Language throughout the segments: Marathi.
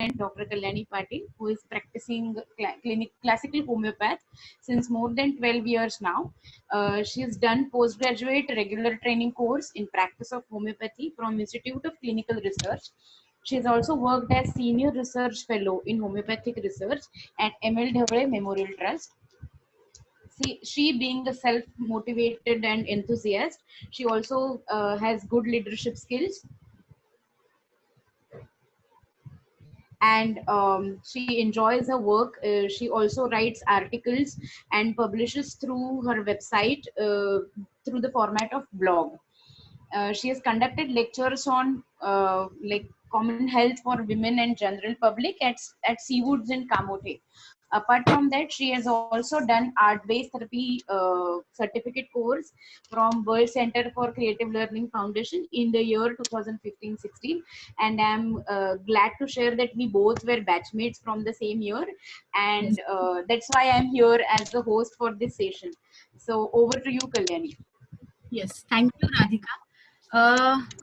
Dr. Kalyani Patil, who is practicing classical homeopath since more than 12 years now. She has done postgraduate regular training course in practice of homeopathy from Institute of Clinical Research. She has also worked as senior research fellow in homeopathic research at ML Dhavre Memorial Trust. She being a self-motivated and enthusiast, she also has good leadership skills, and she enjoys her work. She also writes articles and publishes through her website through the format of blog. She has conducted lectures on like common health for women and general public at Seawoods in Kamote. Apart from that, she has also done art-based therapy certificate course from World Center for Creative Learning Foundation in the year 2015-16, and I'm glad to share that we both were batchmates from the same year, and that's why I'm here as the host for this session. So over to you, Kalyani. Yes, thank you Radhika.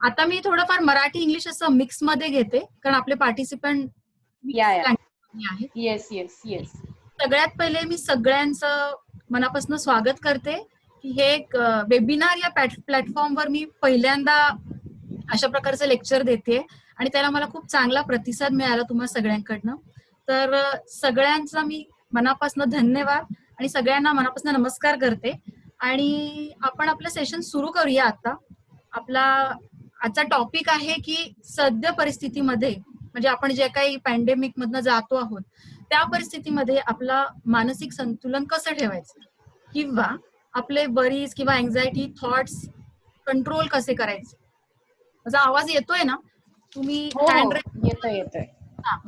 आता मी थोडंफार मराठी इंग्लिश असं मिक्स मध्ये घेते, कारण आपले पार्टिसिपंट आहेत. Yes yes yes. सगळ्यात पहिले मी सगळ्यांचं मनापासून स्वागत करते की हे एक वेबिनार या प्लॅटफॉर्मवर मी पहिल्यांदा अशा प्रकारचं लेक्चर देते आणि त्याला मला खूप चांगला प्रतिसाद मिळाला तुम्हा सगळ्यांकडनं. तर सगळ्यांचा मी मनापासून धन्यवाद आणि सगळ्यांना मनापासून नमस्कार करते. आणि आपण आपलं सेशन सुरू करूया. आता आपला आजचा टॉपिक आहे की सद्य परिस्थितीमध्ये, म्हणजे आपण जे काही पॅन्डेमिक मधनं जातो आहोत त्या परिस्थितीमध्ये आपला मानसिक संतुलन कसं ठेवायचं, किंवा आपले वरीज किंवा अँझायटी थॉट्स कंट्रोल कसे करायचे. माझा आवाज येतोय ना? तुम्ही येतोय.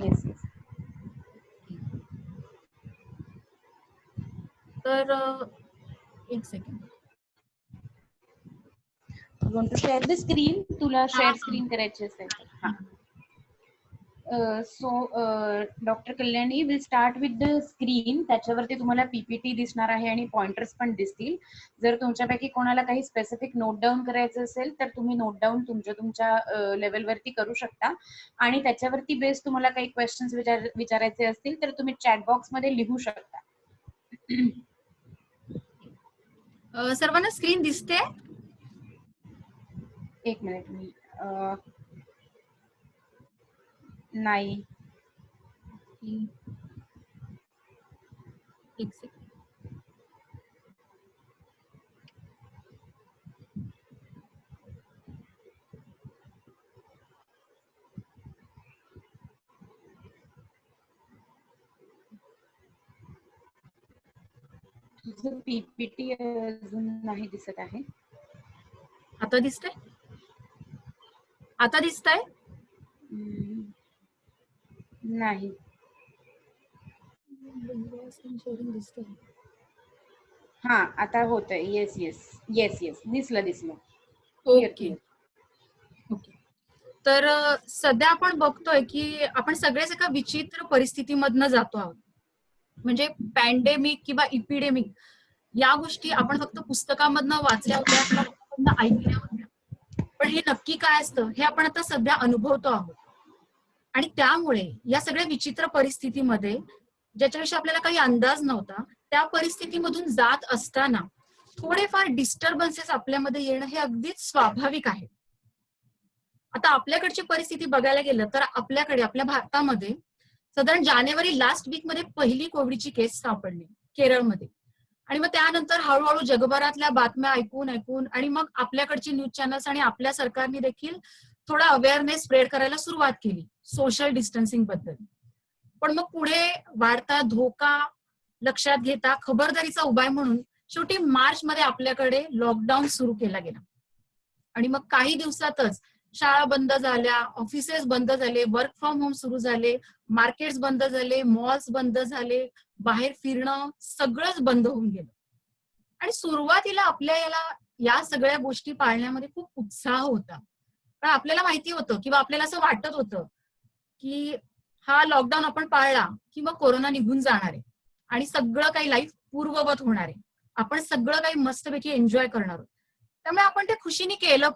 Yes yes. तर एक second. Want to share the screen? तुला शेअर स्क्रीन करायची असेल तर. So doctor Kalyani will start with the screen. त्याच्यावरती तुम्हाला पीपीटी दिसणार आहे आणि पॉइंटर्स पण दिसतील. जर तुमच्यापैकी कोणाला काही स्पेसिफिक नोट डाऊन करायचं असेल तर तुम्ही नोट डाऊन तुमच्या लेवलवरती करू शकता, आणि त्याच्यावरती बेस तुम्हाला काही क्वेश्चन्स विचारायचे असतील तर तुम्ही चॅट बॉक्स मध्ये लिहू शकता. सर्वांना स्क्रीन दिसते? एक मिनिट. मी नाही. एक सेकंड. तुझं पीपीटी अजून नाही दिसत आहे. आता दिसतंय? आता दिसतंय? नाही. हा, आता होतंय. येस येस येस येस, दिसलं. ओके. तर सध्या आपण बघतोय की आपण सगळेच एका विचित्र परिस्थितीमधनं जातो आहोत. म्हणजे पॅन्डेमिक किंवा इपिडेमिक या गोष्टी आपण फक्त पुस्तकामधनं वाचल्या होत्या किंवा ऐकल्या होत्या, पण हे नक्की काय असतं हे आपण आता सध्या अनुभवतो आहोत. आणि त्यामुळे या सगळ्या विचित्र परिस्थितीमध्ये ज्याच्याविषयी आपल्याला काही अंदाज नव्हता, त्या परिस्थितीमधून जात असताना थोडेफार डिस्टर्बन्सेस आपल्यामध्ये येणं हे अगदीच स्वाभाविक आहे. आता आपल्याकडची परिस्थिती बघायला गेलं तर आपल्याकडे आपल्या भारतामध्ये साधारण जानेवारी लास्ट वीक मध्ये पहिली कोविडची केस सापडली केरळमध्ये, आणि मग त्यानंतर हळूहळू जगभरातल्या बातम्या ऐकून आणि मग आपल्याकडची न्यूज चॅनल्स आणि आपल्या सरकारने देखील थोडा अवेअरनेस स्प्रेड करायला सुरुवात केली सोशल डिस्टन्सिंग बद्दल. पण मग पुढे वाढता धोका लक्षात घेता खबरदारीचा उपाय म्हणून शेवटी मार्च मध्ये आपल्याकडे लॉकडाऊन सुरू केला गेला. आणि मग काही दिवसातच शाळा बंद झाल्या, ऑफिसेस बंद झाले, वर्क फ्रॉम होम सुरू झाले, मार्केट्स बंद झाले, मॉल्स बंद झाले, बाहेर फिरणं सगळंच बंद होऊन गेलं. आणि सुरुवातीला आपल्या या सगळ्या गोष्टी पाळण्यामध्ये खूप उत्साह होता, पण आपल्याला माहिती होतं किंवा आपल्याला असं वाटत होतं की हा लॉकडाऊन आपण पाळला की मग कोरोना निघून जाणार आहे आणि सगळं काही लाईफ पूर्ववत होणार आहे, आपण सगळं काही मस्तपैकी एन्जॉय करणार आहोत. त्यामुळे आपण ते खुशीने केलं.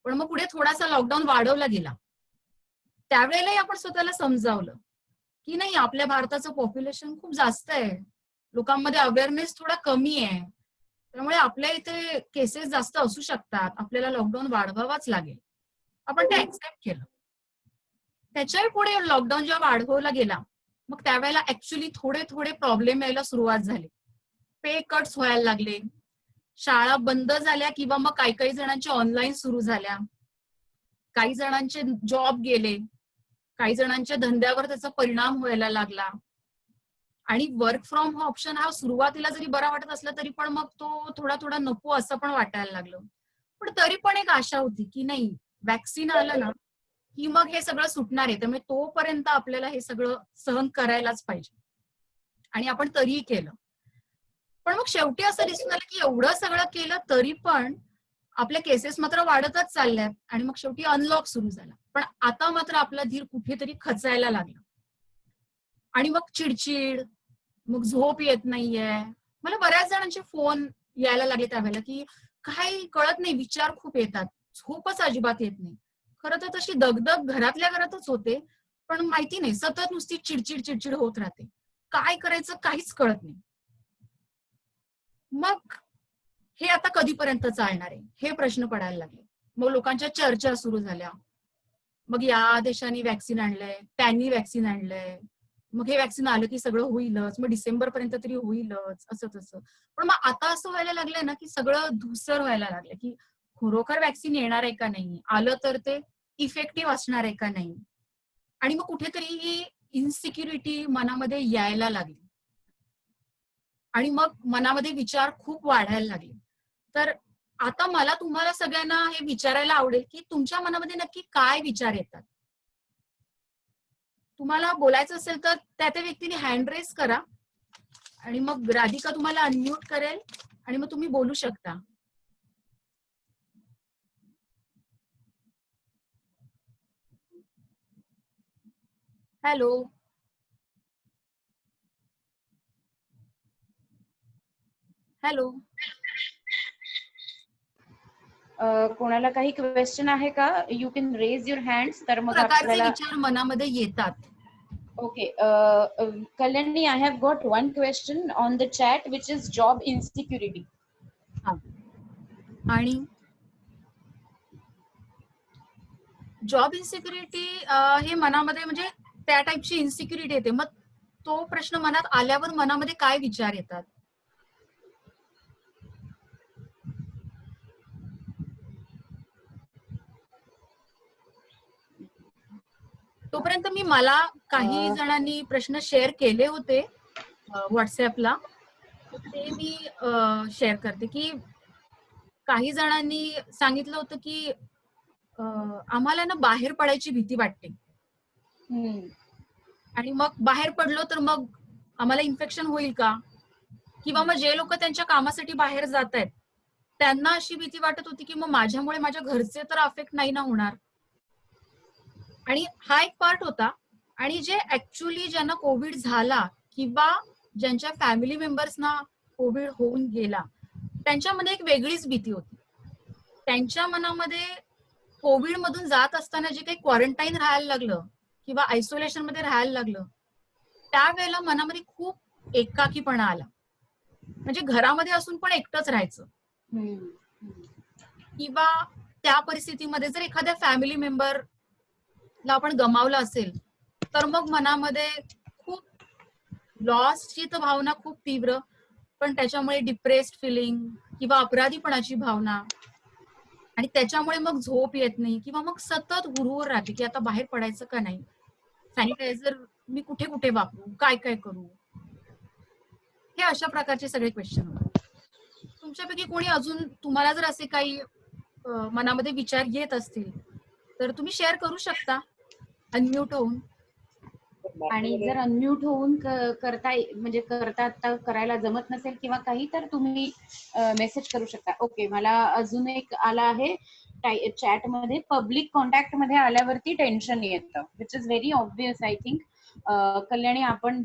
पण मग पुढे थोडासा लॉकडाऊन वाढवला गेला. त्यावेळेलाही आपण स्वतःला समजावलं की नाही, आपल्या भारताचं पॉप्युलेशन खूप जास्त आहे, लोकांमध्ये अवेअरनेस थोडा कमी आहे, त्यामुळे आपल्या इथे केसेस जास्त असू शकतात, आपल्याला लॉकडाऊन वाढवावाच लागेल. आपण ते ऍक्सेप्ट केलं. त्याच्याही पुढे लॉकडाऊन जेव्हा वाढवला गेला, मग त्यावेळेला ऍक्च्युली थोडे थोडे प्रॉब्लेम यायला सुरुवात झाली. पे कट्स व्हायला लागले, शाळा बंद झाल्या किंवा मग काही काही जणांच्या ऑनलाईन सुरू झाल्या, काही जणांचे जॉब गेले, काही जणांच्या धंद्यावर त्याचा परिणाम व्हायला लागला. आणि वर्क फ्रॉम ऑप्शन हा सुरुवातीला जरी बरा वाटत असला तरी पण मग तो थोडा थोडा नको असं पण वाटायला लागलं. पण तरी पण एक आशा होती की नाही, वॅक्सिन आलं ना की मग हे सगळं सुटणार आहे, त्यामुळे तोपर्यंत आपल्याला हे सगळं सहन करायलाच पाहिजे. आणि आपण तरीही केलं. पण मग शेवटी असं दिसून आलं की एवढं सगळं केलं तरी पण आपल्या केसेस मात्र वाढतच चालल्यात आणि मग शेवटी अनलॉक सुरू झाला. पण आता मात्र आपला धीर कुठेतरी खचायला लागला आणि मग चिडचिड, मग झोप येत नाहीये. मला बऱ्याच जणांचे फोन यायला लागले त्यावेळेला की काही कळत नाही, विचार खूप येतात, झोपच अजिबात येत नाही. खरं तर तशी दगदग घरातल्या घरातच होते, पण माहिती नाही, सतत नुसती चिडचिड चिडचिड होत राहते, काय करायचं काहीच कळत नाही. मग हे आता कधीपर्यंत चालणार आहे हे प्रश्न पडायला लागले. मग लोकांच्या चर्चा सुरू झाल्या, मग या देशाने वॅक्सिन आणलंय, त्यांनी वॅक्सिन आणलंय, मग हे वॅक्सिन आलं की सगळं होईलच, मग डिसेंबर पर्यंत तरी होईलच, असं तसं. पण मग आता असं व्हायला लागलंय ना की सगळं धुसर व्हायला लागलं की खरोखर वॅक्सिन येणार आहे का नाही, आलं तर ते इफेक्टिव्ह असणार आहे का नाही. आणि मग कुठेतरी ही इन्सिक्युरिटी मनामध्ये यायला लागली आणि मग मनामध्ये विचार खूप वाढायला लागले. तर आता मला तुम्हाला सगळ्यांना हे विचारायला आवडेल की तुमच्या मनामध्ये नक्की काय विचार येतात. तुम्हाला बोलायचं असेल तर त्या त्या व्यक्तीने हँड रेस करा आणि मग राधिका तुम्हाला अनम्यूट करेल आणि मग तुम्ही बोलू शकता. हॅलो. हॅलो. कोणाला काही क्वेश्चन आहे का? You can raise your hands. तर मग प्रकारचे आपल्याला विचार मनामध्ये येतात. Okay, Kalyani, I have got one question on the chat, which is job insecurity. आणि जॉब इन्सिक्युरिटी हे मनामध्ये म्हणजे त्या टाईपची इन्सिक्युरिटी येते. मग तो प्रश्न मनात आल्यावर मनामध्ये काय विचार येतात? तोपर्यंत मला काही जणांनी प्रश्न शेअर केले होते व्हॉट्सअपला, ते मी शेअर करते की काही जणांनी सांगितलं होतं की आम्हाला ना बाहेर पडायची भीती वाटते आणि मग बाहेर पडलो तर मग आम्हाला इन्फेक्शन होईल का, किंवा मग जे लोक त्यांच्या कामासाठी बाहेर जात आहेत त्यांना अशी भीती वाटत होती की मग माझ्यामुळे माझ्या घरचे तर अफेक्ट नाही ना होणार. आणि हा एक पार्ट होता. आणि जे ऍक्च्युअली ज्यांना कोविड झाला किंवा ज्यांच्या फॅमिली मेंबर्सना कोविड होऊन गेला त्यांच्यामध्ये एक वेगळीच भीती होती. त्यांच्या मनामध्ये कोविड मधून जात असताना जे काही क्वारंटाईन राहायला लागलं किंवा आयसोलेशन मध्ये राहायला लागलं त्यावेळेला मनामध्ये खूप एकाकीपणा आला. म्हणजे घरामध्ये असून पण एकटंच राहायचं, किंवा त्या परिस्थितीमध्ये जर एखाद्या फॅमिली मेंबरला आपण गमावलं असेल तर मग मनामध्ये खूप लॉसची तर भावना खूप तीव्र, पण त्याच्यामुळे डिप्रेस्ड फिलिंग किंवा अपराधीपणाची भावना, आणि त्याच्यामुळे मग झोप येत नाही किंवा मग सतत हुरहुर राहते की आता बाहेर पडायचं का नाही, सॅनिटायझर मी कुठे कुठे वापरू, काय काय करू. हे अशा प्रकारचे सगळे क्वेश्चन होते. तुमच्यापैकी कोणी अजून तुम्हाला जर असे काही मनामध्ये विचार येत असतील तर तुम्ही शेअर करू शकता अनम्यूट होऊन. आणि जर अनम्यूट होऊन म्हणजे करता करायला जमत नसेल किंवा काही, तर तुम्ही मेसेज करू शकता. ओके, मला अजून एक आला आहे चॅट मध्ये, पब्लिक कॉन्टॅक्ट मध्ये आल्यावरती टेन्शन येतं, which is very obvious. I think Kalyani, आपण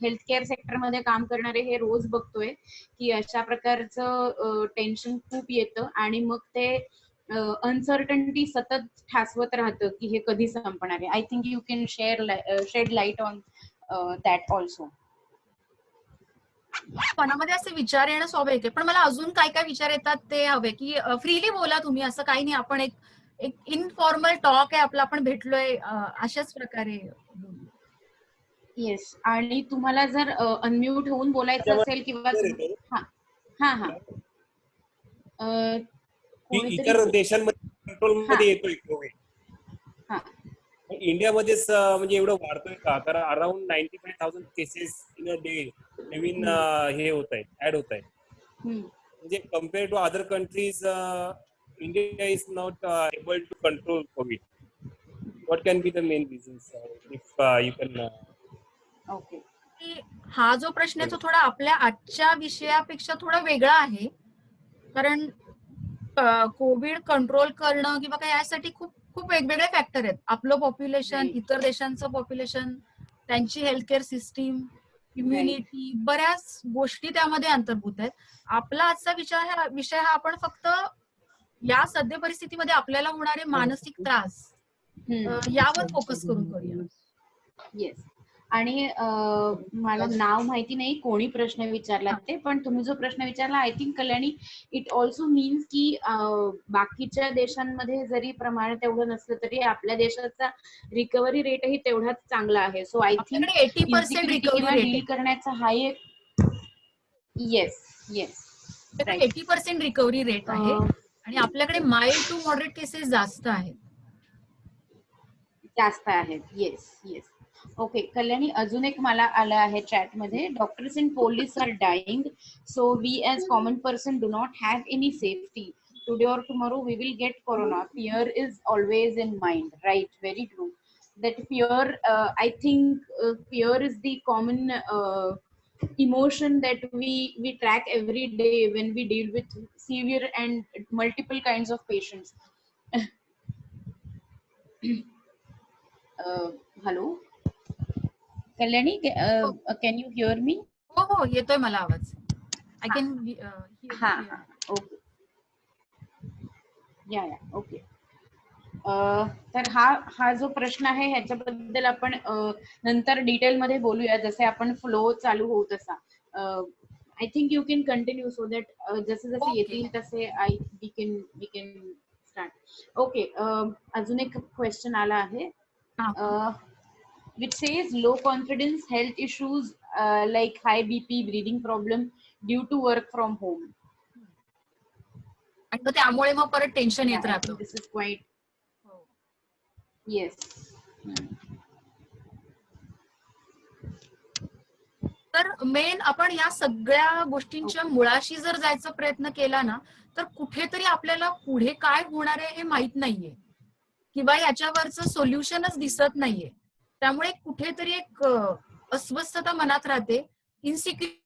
हेल्थ केअर सेक्टर मध्ये काम करणारे हे रोज बघतोय की अशा प्रकारचं टेन्शन खूप येतं आणि मग ते अनसर्टन्टी सतत ठासवत राहतं की हे कधी संपणार आहे. I think you can shed light on that also. मनामध्ये असे विचार येणं स्वाभाविक आहे, पण मला अजून काय काय विचार येतात ते हवे की फ्रीली बोला तुम्ही, असं काही नाही. आपण एक एक इनफॉर्मल टॉक आहे आपला, आपण भेटलोय अशाच प्रकारे बोलू. येस, आणि तुम्हाला जर अनम्यूट होऊन बोलायचं असेल किंवा हा हा हा इतर देशांमध्ये कंट्रोल मध्ये येतोय कोविड, हा इंडियामध्येच म्हणजे एवढं वाढतोय का? कारण around 95,000 cases in a day नवीन हे होत आहेत, ऍड होत आहेत. म्हणजे compare to other countries, India is not able to control Covid. What can be the main reasons if you can? Okay, हा जो प्रश्न आहे तो थोडा आपल्या आजच्या विषयापेक्षा थोडा वेगळा आहे, कारण कोविड कंट्रोल करणं किंवा काय यासाठी खूप खूप वेगवेगळे फॅक्टर आहेत. आपलं पॉप्युलेशन, इतर देशांचं पॉप्युलेशन, त्यांची हेल्थकेअर सिस्टीम, इम्युनिटी, बऱ्याच गोष्टी त्यामध्ये अंतर्भूत आहेत. आपला आजचा विषय हा आपण फक्त या सद्य परिस्थितीमध्ये आपल्याला होणारे मानसिक त्रास यावर फोकस करून करूया. येस, आणि मला नाव माहिती नाही कोणी प्रश्न विचारला ते, पण तुम्ही जो प्रश्न विचारला I think Kalyani, it also means की बाकीच्या देशांमध्ये जरी प्रमाण तेवढं नसलं तरी आपल्या देशाचा रिकव्हरी रेटही तेवढाच चांगला आहे. So I think 80% recovery rate deal करण्याचा हा एक येस येस 80% रिकव्हरी रेट आहे, आणि आपल्याकडे माइल्ड टू मॉडरेट केसेस जास्त आहेत. Yes yes. ओके कल्याणी, अजून एक मला आलं आहे चॅट मध्ये, doctors in police are dying, so we as common person do not have any safety. Today or tomorrow we will get corona. Fear is always in mind, right? Very true. That fear, I think fear is the common emotion that we track every day when we deal with severe and multiple kinds of patients. Hello Kalyani, can you hear me? हो हो, येतोय मला आवाज. आय कॅन हा ओके या ओके. तर हा जो प्रश्न आहे ह्याच्याबद्दल आपण नंतर डिटेल मध्ये बोलूया, जसे आपण फ्लो चालू होऊ तसा. I think you can continue so that जसे जसे येतील तसे वी कॅन स्टार्ट. ओके, अजून एक क्वेश्चन आला आहे which says low confidence health issues like high BP, breathing problem due to work from home. आणि त्यामुळे मग परत टेन्शन येत राहतं. This is quite yes. तर मेन आपण या सगळ्या गोष्टींच्या मुळाशी जर जायचा प्रयत्न केला ना, तर कुठेतरी आपल्याला पुढे काय होणार आहे हे माहित नाहीये, किंवा याच्यावरचं सोल्युशनच दिसत नाहीये. त्यामुळे कुठेतरी एक अस्वस्थता मनात राहते, insecurity.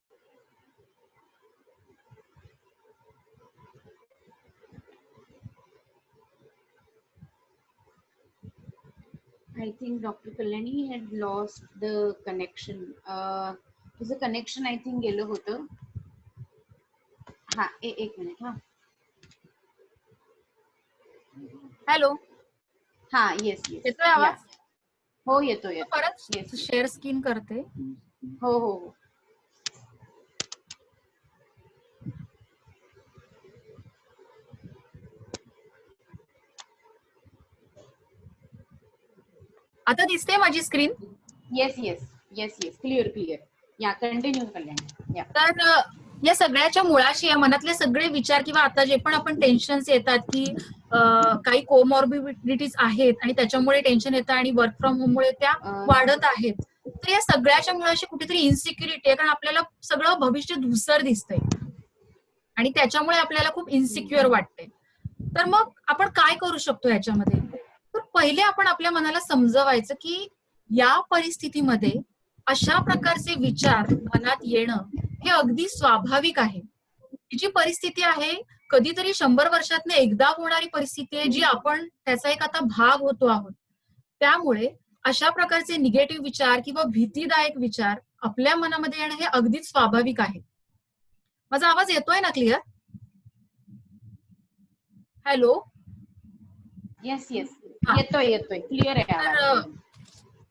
I think Dr. Kalyani had lost the connection. तुझं कनेक्शन आय थिंक गेलं होतं. हा एक मिनिट. हा हॅलो, हा येस येस येतोय आवाज? हो येतोय. परत शेअर स्क्रीन करते. हो हो हो. आता दिसते माझी screen? Yes yes yes yes, clear. या कंटिन्यू कल्याणी. तर या सगळ्याच्या मुळाशी या मनातले सगळे विचार, किंवा आता जे पण आपण टेन्शन्स येतात की काही कोमॉर्बिडिटीज आहेत आणि त्याच्यामुळे टेन्शन येतं आणि वर्क फ्रॉम होम मुळे त्या वाढत आहेत, तर या सगळ्याच्या मुळाशी कुठेतरी इन्सिक्युरिटी आहे, कारण आपल्याला सगळं भविष्य धुसर दिसतंय आणि त्याच्यामुळे आपल्याला खूप इन्सिक्युअर वाटते. तर मग आपण काय करू शकतो याच्यामध्ये? तर पहिले आपण आपल्या मनाला समजवायचं की या परिस्थितीमध्ये अशा प्रकारचे विचार मनात येणं हे अगदी स्वाभाविक आहे. ही जी परिस्थिती आहे कधीतरी 100 वर्षातनं एकदा होणारी परिस्थिती आहे, जी आपण त्याचा एक आता भाग होतो आहोत. त्यामुळे अशा प्रकारचे निगेटिव्ह विचार किंवा भीतीदायक विचार आपल्या मनामध्ये येणं हे अगदीच स्वाभाविक आहे. माझा आवाज येतोय ना क्लिअर? हॅलो. येस येस, हा. येतोय क्लिअर आहे तर आवाज.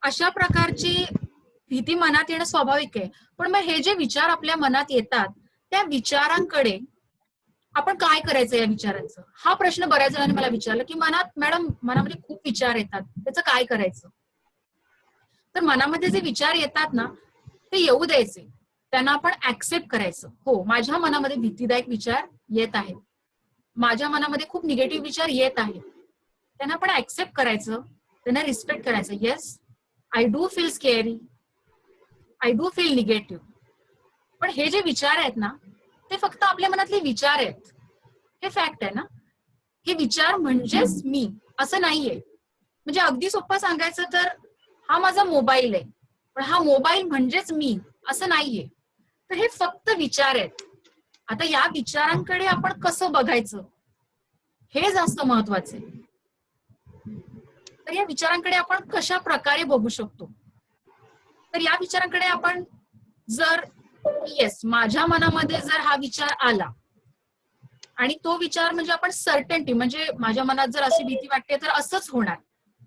अशा प्रकारची भीती मनात येणं स्वाभाविक आहे. पण मग हे जे विचार आपल्या मनात येतात त्या विचारांकडे आपण काय करायचं या विचारांचं, हा प्रश्न बऱ्याच जणांनी मला विचारला की मॅडम मनामध्ये खूप विचार येतात, त्याचं काय करायचं. तर मनामध्ये जे विचार येतात ना ते येऊ द्यायचे, त्यांना आपण ऍक्सेप्ट करायचं. हो, माझ्या मनामध्ये भीतीदायक विचार येत आहेत, माझ्या मनामध्ये खूप निगेटिव्ह विचार येत आहेत, त्यांना आपण ऍक्सेप्ट करायचं, त्यांना रिस्पेक्ट करायचं. Yes, I do feel scary, I do feel negative. पण हे जे विचार आहेत ना ते फक्त आपल्या मनातले विचार आहेत, हे फॅक्ट आहे ना. हे विचार म्हणजेच मी असं नाहीये. म्हणजे अगदी सोपं सांगायचं तर हा माझा मोबाईल आहे, पण हा मोबाईल म्हणजेच मी असं नाहीये. तर हे फक्त विचार आहेत. आता या विचारांकडे आपण कसं बघायचं हे जास्त महत्वाचं आहे. तर या विचारांकडे आपण कशा प्रकारे बघू शकतो, तर या विचारांकडे आपण जर येस माझ्या मनामध्ये जर हा विचार आला आणि तो विचार म्हणजे आपण सर्टन्टी, म्हणजे माझ्या मनात जर अशी भीती वाटते तर असंच होणार,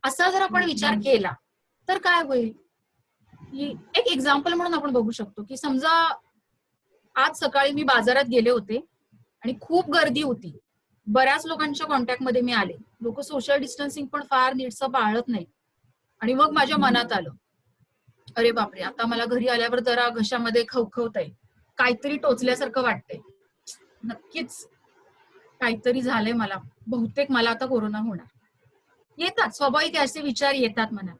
असा जर आपण विचार केला तर काय होईल. एक एक्झाम्पल म्हणून आपण बघू शकतो की समजा आज सकाळी मी बाजारात गेले होते आणि खूप गर्दी होती, बऱ्याच लोकांच्या कॉन्टॅक्टमध्ये मी आले, लोक सोशल डिस्टन्सिंग पण फार नीटसं पाळत नाही. आणि मग माझ्या मनात आलं, अरे बापरे, आता मला घरी आल्यावर जरा घशामध्ये खवखवतंय, काहीतरी टोचल्यासारखं वाटतंय, नक्कीच काहीतरी झालंय मला, बहुतेक मला आता कोरोना होणार. येतात, स्वाभाविक असे विचार येतात मनात.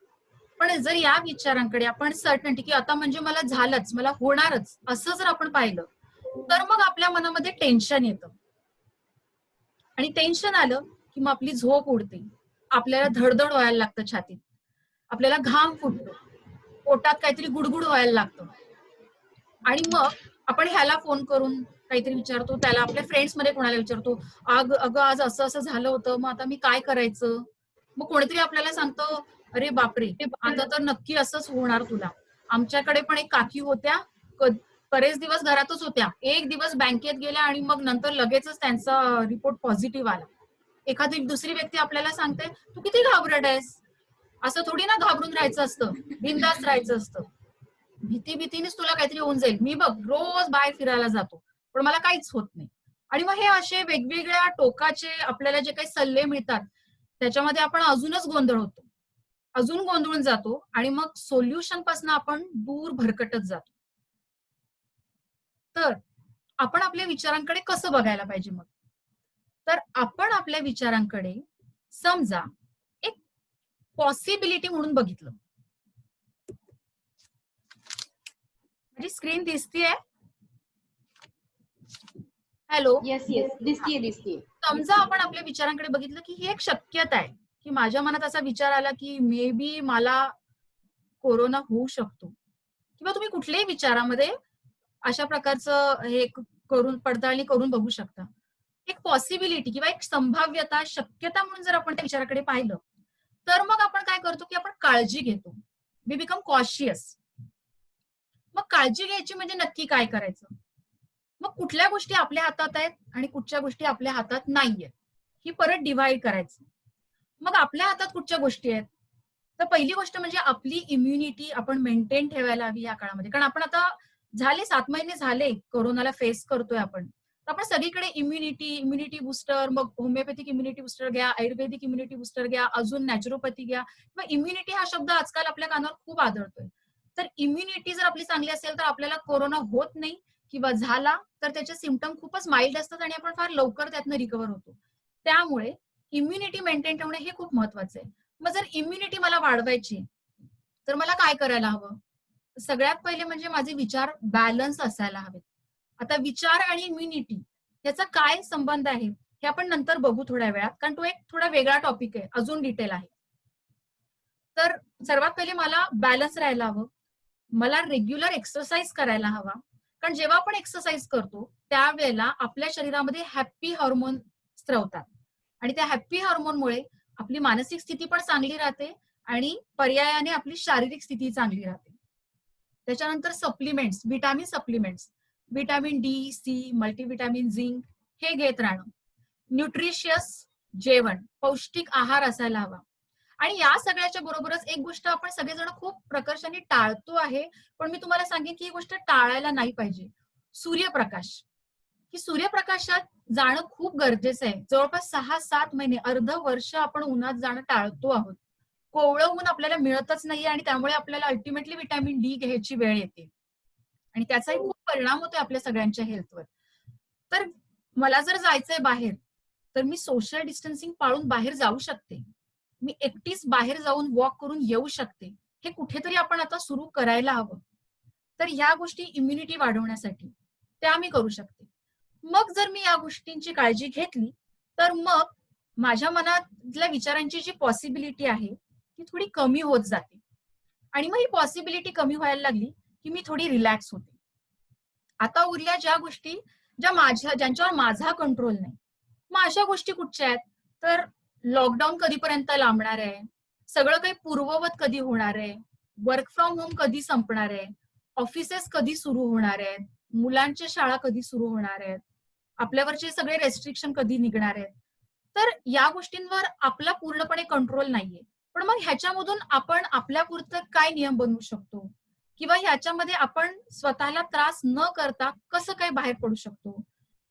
पण जर या विचारांकडे आपण सर्टन्टी की आता म्हणजे मला झालंच, मला होणारच, असं जर आपण पाहिलं तर मग आपल्या मनामध्ये टेन्शन येतं. आणि टेन्शन आलं की मग आपली झोप उडते, आपल्याला धडधड व्हायला लागतं छातीत, आपल्याला घाम फुटतो, पोटात काहीतरी गुडगुड व्हायला लागतं. आणि मग आपण ह्याला फोन करून काहीतरी विचारतो, त्याला आपल्या फ्रेंड्स मध्ये कोणाला विचारतो, अगं आज असं असं झालं होतं, मग आता मी काय करायचं. मग कोणीतरी आपल्याला सांगतो, अरे बापरे, आता तर नक्की असंच होणार तुला. आमच्याकडे पण एक काकी होत्या, बरेच दिवस घरातच होत्या, एक दिवस बँकेत गेल्या आणि मग नंतर लगेचच त्यांचा रिपोर्ट पॉझिटिव्ह आला. एखादी दुसरी व्यक्ती आपल्याला सांगते, तू किती घाबरट आहेस, असं थोडी ना घाबरून राहायचं असतं, बिनधास्त राहायचं असतं, भीतीनेच तुला काहीतरी होऊन जाईल. मी बघ रोज बाहेर फिरायला जातो पण मला काहीच होत नाही. आणि मग हे असे वेगवेगळ्या टोकाचे आपल्याला जे काही सल्ले मिळतात त्याच्यामध्ये आपण अजूनच गोंधळ होतो, अजून गोंधळून जातो आणि मग सोल्युशन पासून आपण दूर भरकटत जातो. तर आपण आपल्या विचारांकडे कसं बघायला पाहिजे मग, तर आपण आपल्या विचारांकडे समजा एक पॉसिबिलिटी म्हणून बघितलं. माझी स्क्रीन दिसतीये? हॅलो, येस येस, दिसतीये. समजा आपण आपल्या विचारांकडे बघितलं की ही एक शक्यता आहे की माझ्या मनात असा विचार आला की मे बी मला कोरोना होऊ शकतो, किंवा तुम्ही कुठल्याही विचारामध्ये अशा प्रकारचं हे करून पडताळणी करून बघू शकता. एक पॉसिबिलिटी किंवा एक संभाव्यता, शक्यता म्हणून जर आपण त्या विचाराकडे पाहिलं तर मग आपण काय करतो की आपण काळजी घेतो, वी बिकम कॉशियस. मग काळजी घ्यायची म्हणजे नक्की काय करायचं, मग कुठल्या गोष्टी आपल्या हातात आहेत आणि कुठच्या गोष्टी आपल्या हातात नाहीयेत ही परत डिव्हाइड करायचं. मग आपल्या हातात कुठच्या गोष्टी आहेत, तर पहिली गोष्ट म्हणजे आपली इम्युनिटी आपण मेंटेन ठेवायला हवी या काळामध्ये. कारण आपण आता झाले 7 महिने झाले कोरोनाला फेस करतोय आपण, तर आपण सगळीकडे इम्युनिटी बुस्टर, मग होमिओपॅथिक इम्युनिटी बुस्टर घ्या, आयुर्वेदिक इम्युनिटी बुस्टर घ्या, अजून नॅचरोपॅथी घ्या, किंवा इम्युनिटी हा शब्द आजकाल आपल्या कानावर खूप आदळतोय. तर इम्युनिटी जर आपली चांगली असेल तर आपल्याला कोरोना होत नाही, किंवा झाला तर त्याचे सिम्पटम खूपच माइल्ड असतात आणि आपण फार लवकर त्यातनं रिकव्हर होतो. त्यामुळे इम्युनिटी मेंटेन ठेवणे हे खूप महत्वाचं आहे. मग जर इम्युनिटी मला वाढवायची तर मला काय करायला हवं, सगळ्यात पहिले म्हणजे माझे विचार बॅलन्स असायला हवेत. आता विचार आणि इम्युनिटी याचा काय संबंध आहे हे आपण नंतर बघू थोड्या वेळात, कारण तो एक थोडा वेगळा टॉपिक आहे, अजून डिटेल आहे. तर सर्वात पहिले मला बॅलन्स राहायला हवं, मला रेग्युलर एक्सरसाइज करायला हवा, कारण जेव्हा आपण एक्सरसाइज करतो त्यावेळेला आपल्या शरीरामध्ये हॅपी हार्मोन स्त्रवतात आणि त्या हॅपी हार्मोनमुळे आपली मानसिक स्थिती पण चांगली राहते आणि पर्यायाने आपली शारीरिक स्थिती चांगली राहते. त्याच्यानंतर supplements, vitamin supplements, vitamin D, C, multivitamin, zinc हे घेत राहणं, न्यूट्रिशियस जेवण, पौष्टिक आहार असायला हवा. आणि या सगळ्याच्या बरोबरच एक गोष्ट आपण सगळेजण खूप प्रकर्षाने टाळतो आहे, पण मी तुम्हाला सांगेन की ही गोष्ट टाळायला नाही पाहिजे. सूर्यप्रकाश. की सूर्यप्रकाशात जाणं खूप गरजेचं आहे. जवळपास 6-7 महिने, अर्ध वर्ष आपण उन्हात जाणं टाळतो आहोत. कोवळं ऊन आपल्याला मिळतच नाहीये आणि त्यामुळे आपल्याला अल्टिमेटली व्हिटॅमिन डी घ्यायची वेळ येते. आणि त्याचाही खूप परिणाम होतोय आपल्या सगळ्यांच्या हेल्थवर. तर मला जर जायचंय बाहेर, तर मी सोशल डिस्टन्सिंग पाळून बाहेर जाऊ शकते. मी एकटीच बाहेर जाऊन वॉक करून येऊ शकते. हे कुठेतरी आपण आता सुरू करायला हवं. तर ह्या गोष्टी इम्युनिटी वाढवण्यासाठी त्या मी करू शकते. मग जर मी या गोष्टींची काळजी घेतली, तर मग माझ्या मनातल्या विचारांची जी पॉसिबिलिटी आहे ती थोडी कमी होत जाते. आणि मग ही पॉसिबिलिटी कमी व्हायला लागली की मी थोडी रिलॅक्स होते. आता उरल्या ज्या गोष्टी ज्यांच्यावर माझा कंट्रोल नाही, मग अशा गोष्टी कुठच्या आहेत? तर लॉकडाऊन कधीपर्यंत लांबणार आहे, सगळं काही पूर्ववत कधी होणार आहे, वर्क फ्रॉम होम कधी संपणार आहे, ऑफिसेस कधी सुरू होणार आहेत, मुलांच्या शाळा कधी सुरू होणार आहेत, आपल्यावरचे सगळे रेस्ट्रिक्शन कधी निघणार आहेत. तर या गोष्टींवर आपला पूर्णपणे कंट्रोल नाहीये. पण मग ह्याच्यामधून आपण आपल्यापुरतं काय नियम बनवू शकतो, किंवा ह्याच्यामध्ये आपण स्वतःला त्रास न करता कसं काय बाहेर पडू शकतो?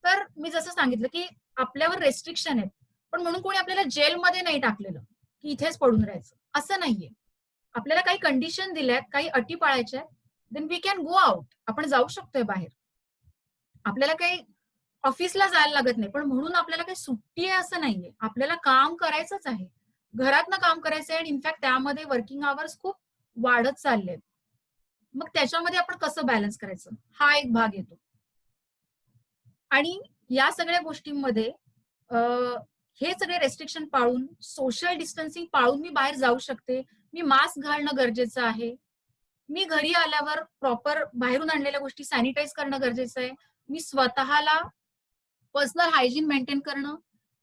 तर मी जसं सांगितलं की आपल्यावर रेस्ट्रिक्शन आहेत, पण म्हणून कोणी आपल्याला जेलमध्ये नाही टाकलेलं की इथेच पडून राहायचं, असं नाहीये. आपल्याला काही कंडिशन दिल्यात, काही अटी पाळायच्या आहेत, then we can go out. आपण जाऊ शकतोय बाहेर. आपल्याला काही ऑफिसला जायला लागत नाही, पण म्हणून आपल्याला काही सुट्टी आहे असं नाहीये. आपल्याला काम करायचंच आहे, घरातनं काम करायचंय. आणि इनफॅक्ट त्यामध्ये वर्किंग आवर्स खूप वाढत चाललेत. मग त्याच्यामध्ये आपण कसं बॅलन्स करायचं, हा एक भाग येतो. आणि या सगळ्या गोष्टींमध्ये हे सगळे रेस्ट्रिक्शन पाळून, सोशल डिस्टन्सिंग पाळून मी बाहेर जाऊ शकते. मी मास्क घालणं गरजेचं आहे. मी घरी आल्यावर प्रॉपर बाहेरून आणलेल्या गोष्टी सॅनिटाईज करणं गरजेचं आहे. मी स्वतःला पर्सनल हायजीन मेंटेन करणं,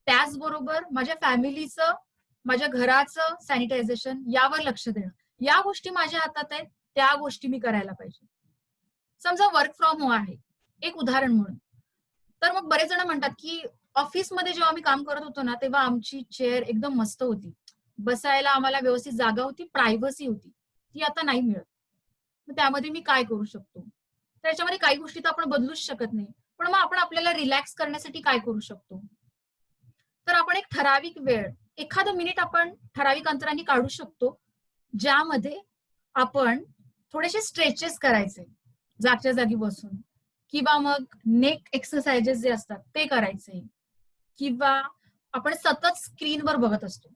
त्याचबरोबर माझ्या फॅमिलीचं, माझ्या घराचं सॅनिटायझेशन यावर लक्ष देणं. या गोष्टी माझ्या हातात आहेत, त्या गोष्टी मी करायला पाहिजे. समजा वर्क फ्रॉम होम आहे, एक उदाहरण म्हणून. तर मग बरेच जण म्हणतात की ऑफिसमध्ये जेव्हा आम्ही काम करत होतो ना, तेव्हा आमची चेअर एकदम मस्त होती, बसायला आम्हाला व्यवस्थित जागा होती, प्रायव्हसी होती. ती आता नाही मिळत. मग त्यामध्ये मी काय करू शकतो? त्याच्यामध्ये काही गोष्टी तर आपण बदलूच शकत नाही, पण मग आपण आपल्याला रिलॅक्स करण्यासाठी काय करू शकतो? तर आपण एक ठराविक वेळ, एखादं मिनिट आपण ठराविक अंतराने काढू शकतो, ज्यामध्ये आपण थोडेसे स्ट्रेचेस करायचे जागच्या जागी बसून, किंवा मग नेक एक्सरसाइजेस जे असतात ते करायचे, किंवा आपण सतत स्क्रीनवर बघत असतो,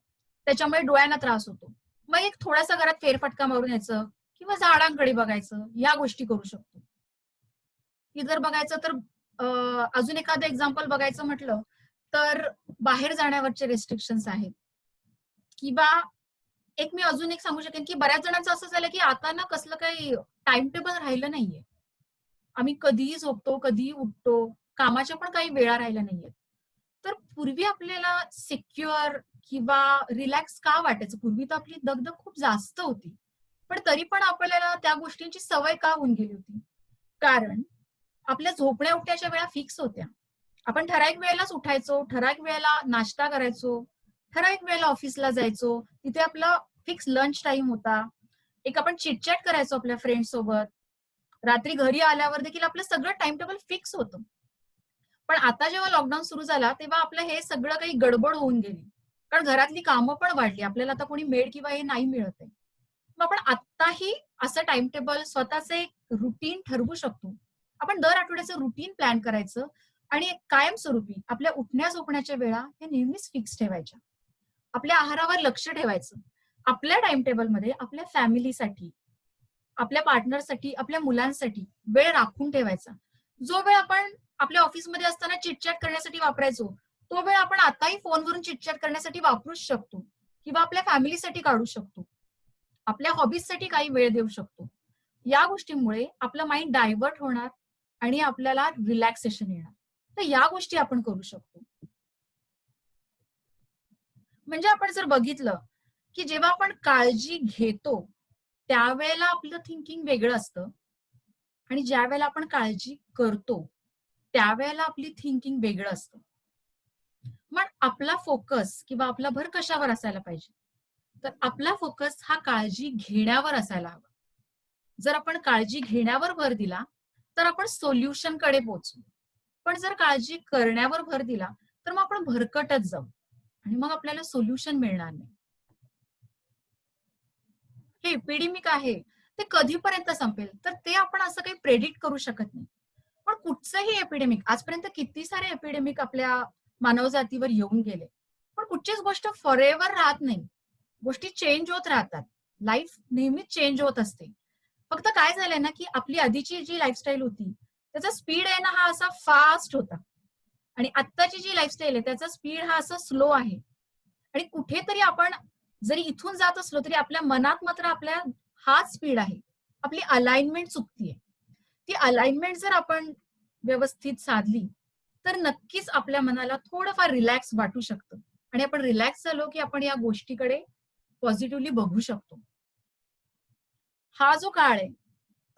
त्याच्यामुळे डोळ्यांना त्रास होतो. मग एक थोडासा घरात फेरफटका मारून यायचं, किंवा झाडांकडे बघायचं, या गोष्टी करू शकतो. की जर बघायचं तर अजून एखादं एक्झाम्पल बघायचं म्हटलं तर बाहेर जाण्यावरचे रेस्ट्रिक्शन्स आहेत. किंवा एक मी अजून एक सांगू शकेन की बऱ्याच जणांचं असं झालं की आता ना कसलं काही टाइम टेबल राहिलं नाहीये. आम्ही कधीही झोपतो, कधीही उठतो, कामाच्या पण काही वेळा राहिल्या नाहीयेत. तर पूर्वी आपल्याला सिक्युअर किंवा रिलॅक्स का वाटायचं? पूर्वी तर आपली दगदग खूप जास्त होती, पण तरी पण आपल्याला त्या गोष्टींची सवय का होऊन गेली होती? कारण आपल्या झोपण्या उठण्याच्या वेळा फिक्स होत्या. आपण ठराविक वेळेलाच उठायचो, ठराविक वेळेला नाश्ता करायचो, ठराविक वेळेला ऑफिसला जायचो. तिथे आपला फिक्स लंच टाइम होता. एक आपण चिटचॅट करायचो आपल्या फ्रेंड सोबत. रात्री घरी आल्यावर देखील आपलं सगळं टाइम टेबल फिक्स होतं. पण आता जेव्हा लॉकडाऊन सुरू झाला तेव्हा आपलं हे सगळं काही गडबड होऊन गेली. कारण घरातली कामं पण वाढली. आपल्याला आता कोणी मेड किंवा हे नाही मिळत आहे. मग आपण आत्ताही असं टाइम टेबल, स्वतःचं एक रुटीन ठरवू शकतो. आपण दर आठवड्याचं रुटीन प्लॅन करायचं आणि एक कायमस्वरूपी आपल्या उठण्या झोपण्याच्या वेळा हे नेहमीच फिक्स ठेवायच्या. आपल्या आहारावर लक्ष ठेवायचं. आपल्या टाइम टेबलमध्ये आपल्या फॅमिलीसाठी, आपल्या पार्टनरसाठी, आपल्या मुलांसाठी वेळ राखून ठेवायचा. जो वेळ आपण आपल्या ऑफिसमध्ये असताना चिटचॅट करण्यासाठी वापरायचो, तो वेळ आपण आताही फोनवरून चिटचॅट करण्यासाठी वापरूच शकतो, किंवा आपल्या फॅमिलीसाठी काढू शकतो, आपल्या हॉबीजसाठी काही वेळ देऊ शकतो. या गोष्टींमुळे आपलं माइंड डायव्हर्ट होणार आणि आपल्याला रिलॅक्सेशन येणार. तर या गोष्टी आपण करू शकतो. म्हणजे आपण जर बघितलं की जेव्हा आपण काळजी घेतो त्यावेळेला आपलं थिंकिंग वेगळं असतं, आणि ज्या वेळेला आपण काळजी करतो त्यावेळेला आपली थिंकिंग वेगळं असतं. मग आपला फोकस किंवा आपला भर कशावर असायला पाहिजे? तर आपला फोकस हा काळजी घेण्यावर असायला हवा. जर आपण काळजी घेण्यावर भर दिला तर आपण सोल्युशन कडे पोहोचू. पण जर काळजी करण्यावर भर दिला तर मग आपण भरकटत जाऊ आणि मग आपल्याला सोल्युशन मिळणार नाही. हे एपिडेमिक आहे ते कधीपर्यंत संपेल तर ते आपण असं काही प्रेडिक्ट करू शकत नाही. पण कुठचंही एपिडेमिक, आजपर्यंत किती सारे एपिडेमिक आपल्या मानवजातीवर येऊन गेले, पण कुठचीच गोष्ट फॉरएव्हर राहत नाही. गोष्टी चेंज होत राहतात. लाईफ नेहमीच चेंज होत असते. फक्त काय झालंय ना की आपली आधीची जी लाईफस्टाईल होती त्याचा स्पीड आहे ना हा असा फास्ट होता आणि आत्ताची जी लाईफस्टाईल आहे त्याचा स्पीड हा असा स्लो आहे. आणि कुठेतरी आपण जरी इथून जात असलो तरी आपल्या मनात मात्र आपल्या हाच स्पीड आहे. आपली अलाइनमेंट चुकतीये. ती अलाइनमेंट जर आपण व्यवस्थित साधली तर नक्कीच आपल्या मनाला थोडंफार रिलॅक्स वाटू शकतं आणि आपण रिलॅक्स झालो की आपण या गोष्टीकडे पॉझिटिव्हली बघू शकतो. हा जो काळ आहे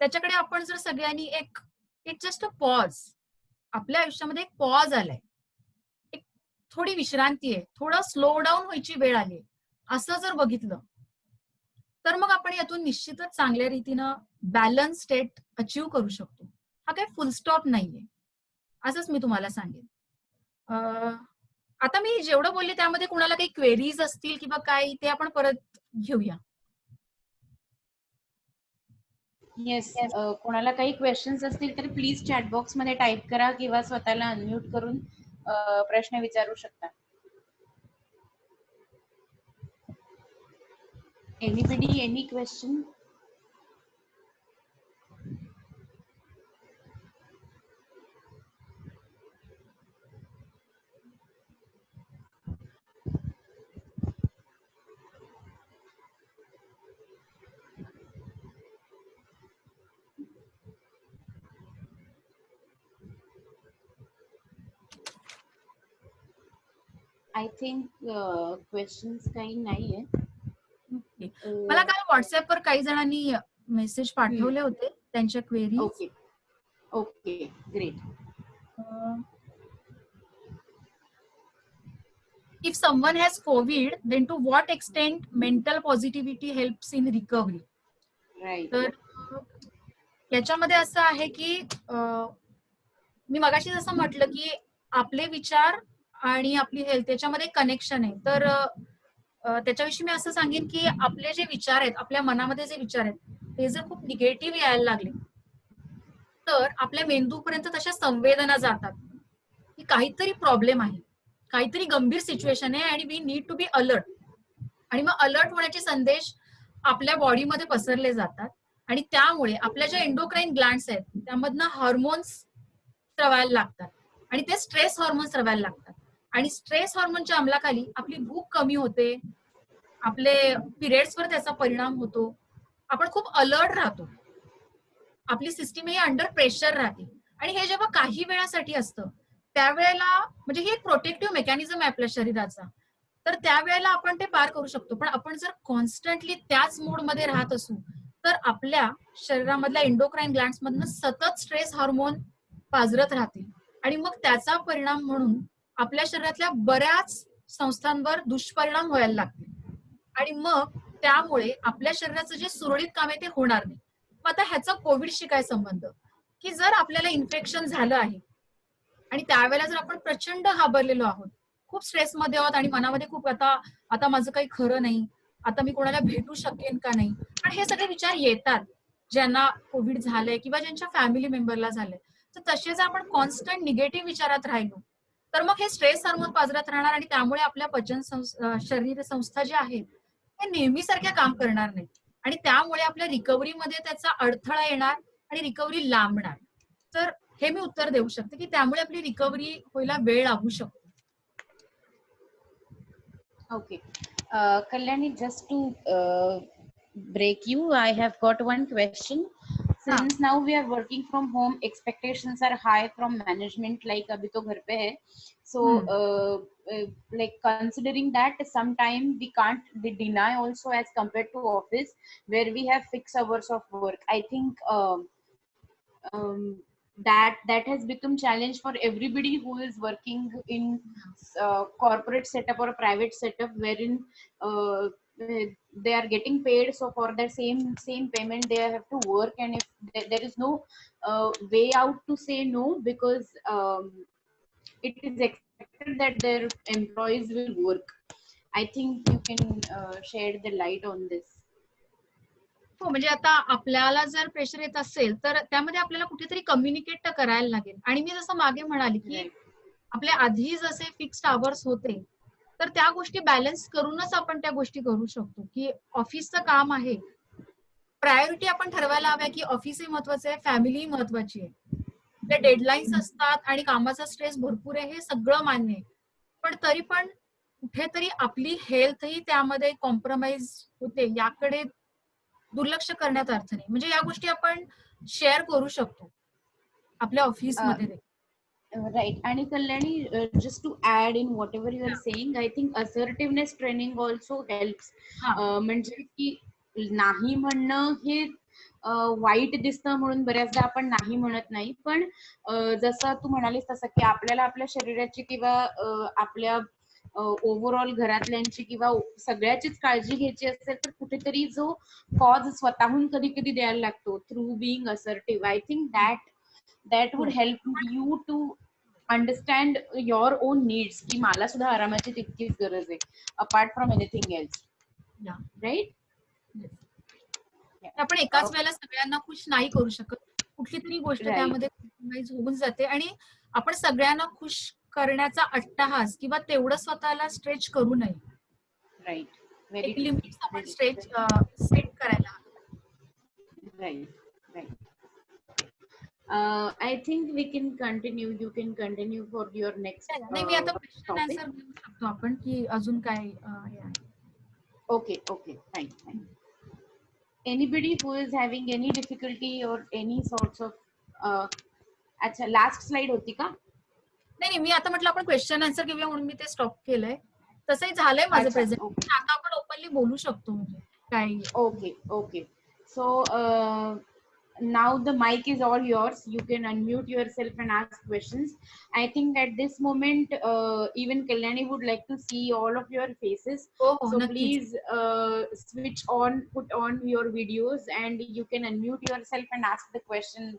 त्याच्याकडे आपण जर सगळ्यांनी इट जस्ट अ पॉज, आपल्या आयुष्यामध्ये एक पॉज आलाय, एक थोडी विश्रांती आहे, थोडं स्लो डाऊन व्हायची वेळ आली असं जर बघितलं तर मग आपण यातून निश्चितच चांगल्या रीतीनं बॅलन्स स्टेट अचीव्ह करू शकतो. हा काही फुल स्टॉप नाहीये असंच मी तुम्हाला सांगेन. आता मी जेवढं बोलले त्यामध्ये कुणाला काही क्वेरीज असतील किंवा काय ते आपण परत घेऊया. येस, कोणाला काही क्वेश्चन्स असतील तर प्लीज चॅट बॉक्स मध्ये टाइप करा किंवा स्वतःला अनम्यूट करून प्रश्न विचारू शकता. Anybody, any question? I think questions काही नाहीये. मला काल व्हॉट्सअपवर काही जणांनी मेसेज पाठवले होते त्यांच्या query. Okay okay, great. If someone has COVID, then to what extent mental positivity helps in recovery? Right. तर याच्यामध्ये असं आहे की मी मगाशी जसं म्हटलं की आपले विचार आणि आपली हेल्थ याच्यामध्ये कनेक्शन आहे. तर त्याच्याविषयी मी असं सांगेन की आपले जे विचार आहेत, आपल्या मनामध्ये जे विचार आहेत ते जर खूप निगेटिव्ह यायला लागले तर आपल्या मेंदूपर्यंत तशा संवेदना जातात की काहीतरी प्रॉब्लेम आहे, काहीतरी गंभीर सिच्युएशन आहे आणि we need to be alert. आणि मग अलर्ट होण्याचे संदेश आपल्या बॉडीमध्ये पसरले जातात आणि त्यामुळे आपल्या ज्या एंडोक्राईन ग्लँड्स आहेत त्यामधनं हार्मोन्स स्रवायला लागतात आणि ते स्ट्रेस हार्मोन्स स्रवायला लागतात आणि स्ट्रेस हार्मोनच्या अंमलाखाली आपली भूक कमी होते, आपले पिरियड्सवर त्याचा परिणाम होतो, आपण खूप अलर्ट राहतो, आपली सिस्टीम ही अंडर प्रेशर राहते. आणि हे जेव्हा काही वेळासाठी असतं त्यावेळेला म्हणजे ही एक प्रोटेक्टिव्ह मेकॅनिझम आहे आपल्या शरीराचा, तर त्यावेळेला आपण ते पार करू शकतो. पण आपण जर कॉन्स्टंटली त्याच मोडमध्ये राहत असू तर आपल्या शरीरामधल्या एंडोक्राईन ग्लँड्स मधनं सतत स्ट्रेस हार्मोन पाझरत राहतील आणि मग त्याचा परिणाम म्हणून आपल्या शरीरातल्या बऱ्याच संस्थांवर दुष्परिणाम व्हायला लागतील आणि मग त्यामुळे आपल्या शरीराचं जे सुरळीत काम आहे ते होणार नाही. मग आता ह्याचा कोविडशी काय संबंध की जर आपल्याला इन्फेक्शन झालं आहे आणि त्यावेळेला जर आपण प्रचंड घाबरलेलो आहोत, खूप स्ट्रेसमध्ये आहोत आणि मनामध्ये खूप आता माझं काही खरं नाही, आता मी कोणाला भेटू शकेन का नाही, पण हे सगळे विचार येतात ज्यांना कोविड झालंय किंवा ज्यांच्या फॅमिली मेंबरला झालंय. तर तसे जर आपण कॉन्स्टंट निगेटिव्ह विचारात राहिलो तर मग हे स्ट्रेस हार्मोन पाजरत राहणार आणि त्यामुळे आपल्या शरीर संस्था ज्या आहेत ते नेहमीसारख्या काम करणार नाही आणि त्यामुळे आपल्या रिकव्हरीमध्ये त्याचा अडथळा येणार आणि रिकव्हरी लांबणार. तर हे मी उत्तर देऊ शकते की त्यामुळे आपली रिकव्हरी व्हायला वेळ लागू शकतो. Okay. Kalyani, just to break you, I have got one question. Since now we are working from home, expectations are high from management, like abhi to ghar pe hai. So, like considering that, sometime we can't deny also as compared to office where we have fixed hours of work. I think that has become challenge for everybody who is working in corporate setup or a private setup, wherein they are getting paid, so for that same payment they have to work, and if there is no way out to say no, because it is expected that their employees will work. I think you can shed the light on this. हो, म्हणजे आता आपल्याला जर प्रेशर येत असेल तर त्यामध्ये आपल्याला कुठेतरी कम्युनिकेट तर करायला लागेल. आणि मी जसं मागे म्हणाली की आपल्या आधी जसे फिक्स्ड आवर्स होते, तर त्या गोष्टी बॅलन्स करूनच आपण त्या गोष्टी करू शकतो. की ऑफिसचं काम आहे, प्रायोरिटी आपण ठरवायला हव्या की ऑफिसही महत्वाचं आहे, फॅमिली महत्वाची आहे. आपल्या डेडलाईन्स असतात आणि कामाचा स्ट्रेस भरपूर आहे, हे सगळं मान्य आहे. पण तरी पण कुठेतरी आपली हेल्थही त्यामध्ये कॉम्प्रोमाइज होते, याकडे दुर्लक्ष करण्यात अर्थ नाही. म्हणजे या गोष्टी आपण शेअर करू शकतो आपल्या ऑफिसमध्ये. Right. And Kalyani, just to add in whatever you are saying, I think assertiveness training also helps. म्हणजे की नाही म्हणणं हे वाईट दिसतं म्हणून बऱ्याचदा आपण नाही म्हणत नाही, पण जसं तू म्हणालीस तसं की आपल्याला आपल्या शरीराची किंवा आपल्या ओव्हरऑल घरातल्यांची किंवा सगळ्याचीच काळजी घ्यायची असेल, तर कुठेतरी जो कॉज स्वतःहून कधी कधी द्यायला लागतो through being assertive. I think that would help you to understand your own needs, की मला सुद्धा आरामाची तितकीच गरज आहे, apart from anything else. Right? आपण एकाच वेळेला सगळ्यांना खुश नाही करू शकत. कुठली तरी गोष्ट त्यामध्ये कॉम्प्रोमाइज होऊन जाते आणि आपण सगळ्यांना खुश करण्याचा अट्टहास किंवा तेवढं स्वतःला स्ट्रेच करू नये. राईट. एक लिमिट आपण स्ट्रेच सेट करायला. Right. I think we can continue. You can continue for your next नाही, मी आता क्वेश्चन आन्सर घेऊ शकतो आपण की अजून काय आहे. Okay, fine. Anybody who is having any difficulty or any sorts of अच्छा, लास्ट स्लाइड होती का? नाही, मी आता म्हटलं आपण क्वेश्चन आन्सर घेऊया म्हणून मी ते स्टॉप केलंय. तसंही झालंय माझं प्रेझेंट. आता आपण ओपनली बोलू शकतो. म्हणजे काय. Okay. So now the mic is all yours. You can unmute yourself and ask questions. I think at this moment even Kalyani would like to see all of your faces. So please switch on, put on your videos, and you can unmute yourself and ask the question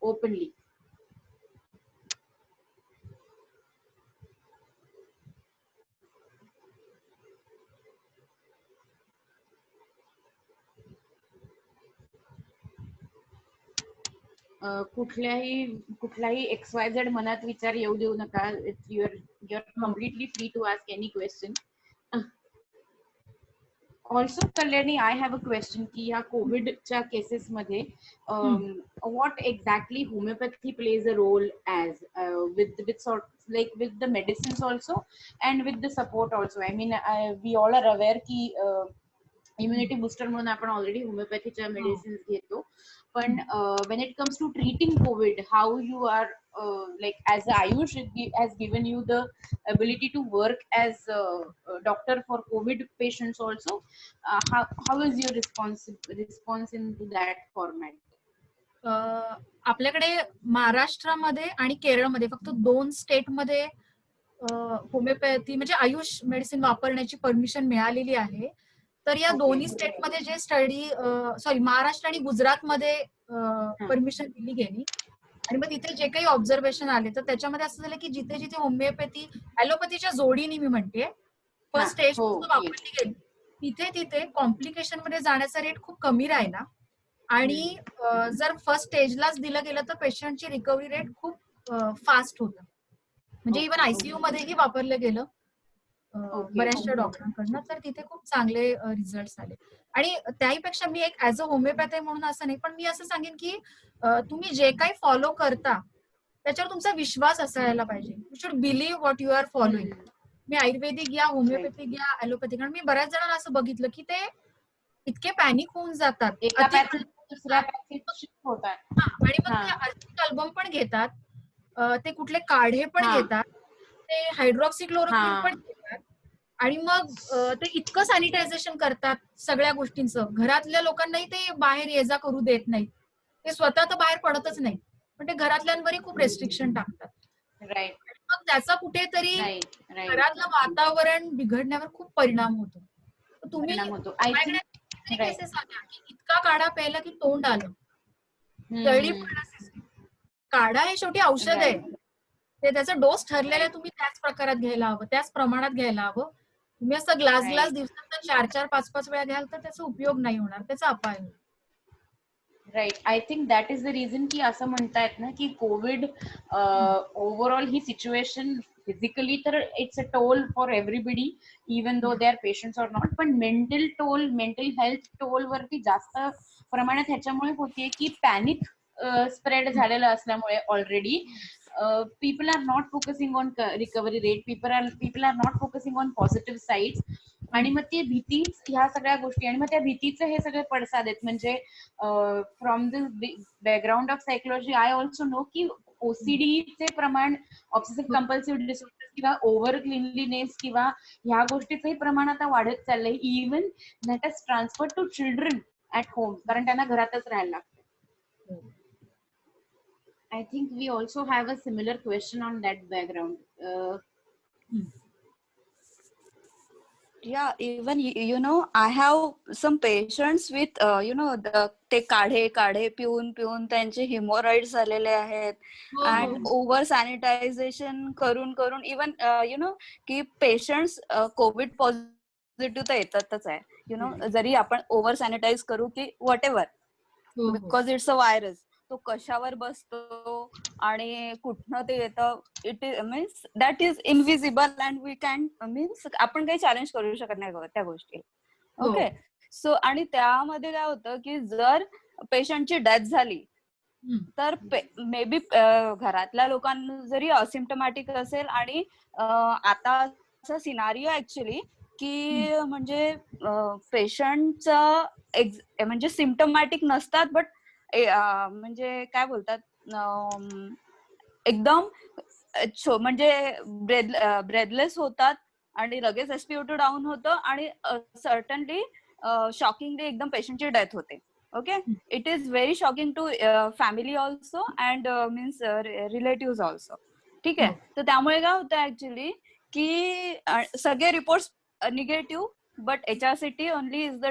openly. कुठलाही XYZ मनात विचार येऊ देऊ नका. You're completely free to ask any question. Also, Kalyani, I have a question की या कोविडच्या केसेस मध्ये what exactly homeopathy plays a role as with sort like with the medicines also and with the support also. I mean, we all are aware की इम्युनिटी बूस्टर म्हणून आपण ऑलरेडी होमिओपॅथीच्या मेडिसिन्स घेतो, पण when it comes to treating COVID, how you are like as Ayush has given you the ability to work as a doctor for COVID patients also, how is your response into that format? आपल्याकडे महाराष्ट्रामध्ये आणि केरळमध्ये फक्त 2 स्टेटमध्ये होमिओपॅथी म्हणजे आयुष मेडिसिन वापरण्याची परमिशन मिळालेली आहे. तर या दोन्ही स्टेटमध्ये जे स्टडी महाराष्ट्र आणि गुजरातमध्ये परमिशन दिली गेली. आणि मग तिथे जे काही ऑब्झर्वेशन आले तर त्याच्यामध्ये असं झालं की जिथे जिथे होमिओपॅथी ॲलोपॅथीच्या जोडीने मी म्हणते फर्स्ट स्टेज वापरली गेली, तिथे तिथे कॉम्प्लिकेशन मध्ये जाण्याचा रेट खूप कमी राहिला. आणि जर फर्स्ट स्टेजलाच दिलं गेलं तर पेशंटची रिकव्हरी रेट खूप फास्ट होतं. म्हणजे इव्हन आयसीयू मध्येही वापरलं गेलं बऱ्याचशा डॉक्टरांकडनं, तर तिथे खूप चांगले रिझल्ट आले. आणि त्याहीपेक्षा मी एक ऍज अ होमिओपॅथी म्हणून असं नाही, पण मी असं सांगेन की तुम्ही जे काही फॉलो करता त्याच्यावर तुमचा विश्वास असायला पाहिजे. You should believe what you are following. मी आयुर्वेदिक घ्या, होमिओपॅथिक घ्या, ॲलोपॅथिक, कारण मी बऱ्याच जणांना असं बघितलं की ते इतके पॅनिक होऊन जातात आणि मग ते आर्थिक अल्बम पण घेतात, ते कुठले काढे पण घेतात, ते हायड्रॉक्सिक्लोरोक्विन पण घेतात, आणि मग ते इतकं सॅनिटायझेशन करतात सगळ्या गोष्टींचं. घरातल्या लोकांनाही ते बाहेर ये जा करू देत नाहीत, ते स्वतः तर बाहेर पडतच नाही. पण ते घरातल्यांवरही खूप रेस्ट्रिक्शन टाकतात. राईट मग त्याचा कुठेतरी राईट राईट घरातलं वातावरण बिघडण्यावर खूप परिणाम होतो. तुम्ही परिणाम होतो. आय थिंक माझ्याकडे राईट केसेस आल्या की इतका काढा प्यायला की तोंड आलं, तळी पडलं. काढा हे शेवटी औषध आहे, ते त्याचा डोस ठरलेला आहे, तुम्ही त्याच प्रकारात घ्यायला हवं, त्याच प्रमाणात घ्यायला हवं. तुम्ही असं ग्लास दिवसात 4-4, 5-5 वेळा घ्याल तर त्याचा उपयोग नाही होणार, त्याचा अपाय होईल. Right. I think that is the reason की असं म्हणतायत ना की कोविड ओव्हरऑल ही सिच्युएशन फिजिकली तर it's a toll for everybody even though they are patients or not, पण मेंटल हेल्थ टोल वरती जास्त प्रमाणात ह्याच्यामुळे होतीये की पॅनिक स्प्रेड झालेलं असल्यामुळे already people are not focusing on recovery rate, people are not focusing on positive sides, आणि मग ती भीतीच ह्या सगळ्या गोष्टी आणि मग त्या भीतीचे हे सगळे पडसाद आहेत. म्हणजे from the background of psychology I also know की OCD चे प्रमाण, ऑब्सेसिव्ह कंपल्सिव्ह डिसऑर्डर किंवा ओव्हर क्लिनलीनेस किंवा ह्या गोष्टीचंही प्रमाण आता वाढत चाललंय, even that is transfer to children at home, कारण त्यांना घरातच राहायला लागतं. I think we also have a similar question on that background. Yeah, even I have some patients with ते काढे पिऊन त्यांचे हिमोरॉइड्स झालेले आहेत, अँड ओव्हर सॅनिटायझेशन करून इवन की पेशंट्स कोविड पॉझिटिव्ह तर येतातच आहे, जरी आपण ओव्हर सॅनिटाईज करू की whatever, because it's a virus, तो कशावर बसतो आणि कुठनं ते येतं, it is means that is invisible and we can means आपण काही चॅलेंज करू शकत नाही त्या गोष्टी. ओके, सो आणि त्यामध्ये काय होतं की जर पेशंटची डेथ झाली तर मे बी घरातल्या लोकांना जरी असिम्प्टमॅटिक असेल, आणि आता असा सिनारिओ ऍक्च्युली की म्हणजे पेशंटचं म्हणजे सिम्प्टमॅटिक नसतात, बट म्हणजे काय बोलतात एकदम म्हणजे ब्रेथलेस होतात आणि लगेच SpO2 डाऊन होतं आणि सर्टनली शॉकिंगली एकदम पेशंटची डेथ होते. Okay, it is very shocking to family also and means relative also. ठीक आहे, तर त्यामुळे काय होतं ऍक्च्युली की सगळे reports negative, but HRCT only is the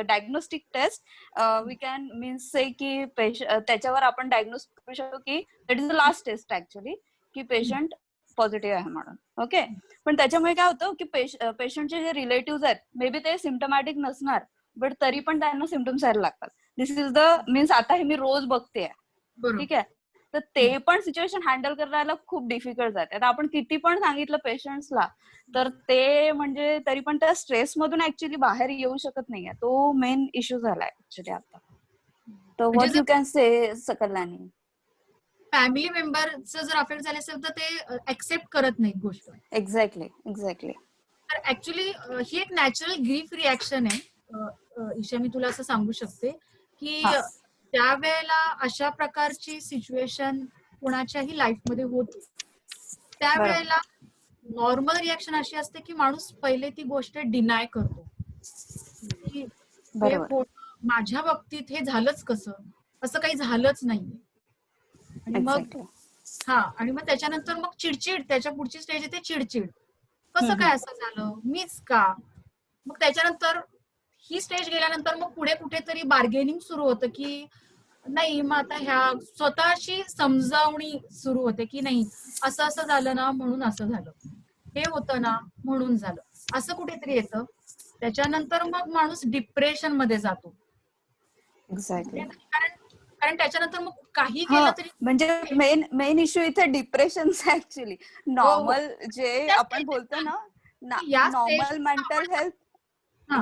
diagnostic test. We can means say की त्याच्यावर आपण डायग्नोस करू शकतो की that is the last test actually की पेशंट पॉझिटिव्ह आहे म्हणून. ओके, पण त्याच्यामुळे काय होतं की पेशंटचे जे रिलेटिव्ह आहेत मे बी ते सिम्प्टमॅटिक नसणार, बट तरी पण त्यांना सिम्प्टम्स यायला लागतात. दिस इज द मीन्स आता हे मी रोज बघते. ठीक आहे, तर ते पण सिच्युएशन हँडल करायला खूप डिफिकल्ट जाते. आता आपण किती पण सांगितलं पेशंट्सला तर ते म्हणजे तरी पण त्या स्ट्रेस मधून ऍक्च्युली बाहेर येऊ शकत नाहीये. तो मेन इश्यू झालाय ऍक्च्युली आता. तर what you can say Kalyani? Family मेंबरचं जर अफेक्ट झाले असेल तर ते ऍक्सेप्ट करत नाही गोष्ट. एक्झॅक्टली. तर ऍक्च्युली ही एक नॅचरल ग्रीफ रिॲक्शन आहे. ईशा, मी तुला असं सांगू शकते की त्यावेळेला अशा प्रकारची सिच्युएशन कोणाच्याही लाईफमध्ये होते, त्यावेळेला नॉर्मल रिॲक्शन अशी असते की माणूस पहिले ती गोष्ट डिनाय करतो की माझ्या बाबतीत हे झालंच कसं, असं काही झालंच नाहीये. आणि मग त्याच्यानंतर मग चिडचिड, त्याच्या पुढची स्टेज येते चिडचिड, कसं काय असं झालं, मीच का. मग त्याच्यानंतर ही स्टेज गेल्यानंतर मग पुढे कुठेतरी बार्गेनिंग सुरू होतं की नाही, मग आता ह्या स्वतःची समजावणी सुरू होते की नाही असं असं झालं ना म्हणून असं झालं, हे होतं ना म्हणून झालं, असं कुठेतरी येतं. त्याच्यानंतर मग माणूस डिप्रेशन मध्ये जातो. एक्झॅक्टली. कारण त्याच्यानंतर मग काही केलं तरी म्हणजे मेन इश्यू इथे डिप्रेशनचा ऍक्च्युली. नॉर्मल जे आपण बोलतो ना normal mental health,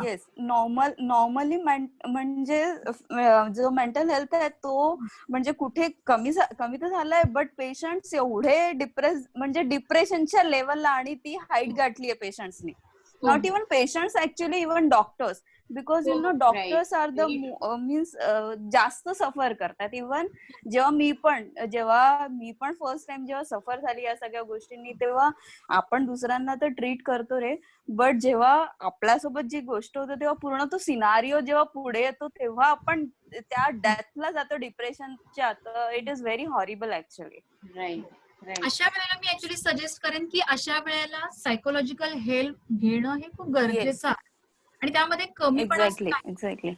yes, normally म्हणजे जो मेंटल हेल्थ आहे तो म्हणजे कुठे कमी तर झालाय, बट पेशंट्स एवढे म्हणजे डिप्रेशनच्या लेवलला आणि ती हाईट गाठली आहे पेशंट्सनी. Not even patients actually, even doctors. Because हो, you know right. Doctors are the Very true. Means जास्त सफर करतात. इव्हन जेव्हा मी पण फर्स्ट टाइम जेव्हा सफर झाली या सगळ्या गोष्टींनी, तेव्हा आपण दुसऱ्यांना तर ट्रीट करतो रे, बट जेव्हा आपल्यासोबत जी गोष्ट होते तेव्हा पूर्ण तो सिनारिओ जेव्हा पुढे येतो तेव्हा आपण त्या डेथला जातो, डिप्रेशनच्या. It is very horrible actually. Right. Right. अशा वेळेला मी ऍक्च्युली सजेस्ट करेन की अशा वेळेला सायकोलॉजिकल हेल्प घेणं हे खूप गरजेचं आहे. आणि त्यामध्ये कमीपणा एक्झॅक्टली एक्झॅक्टली.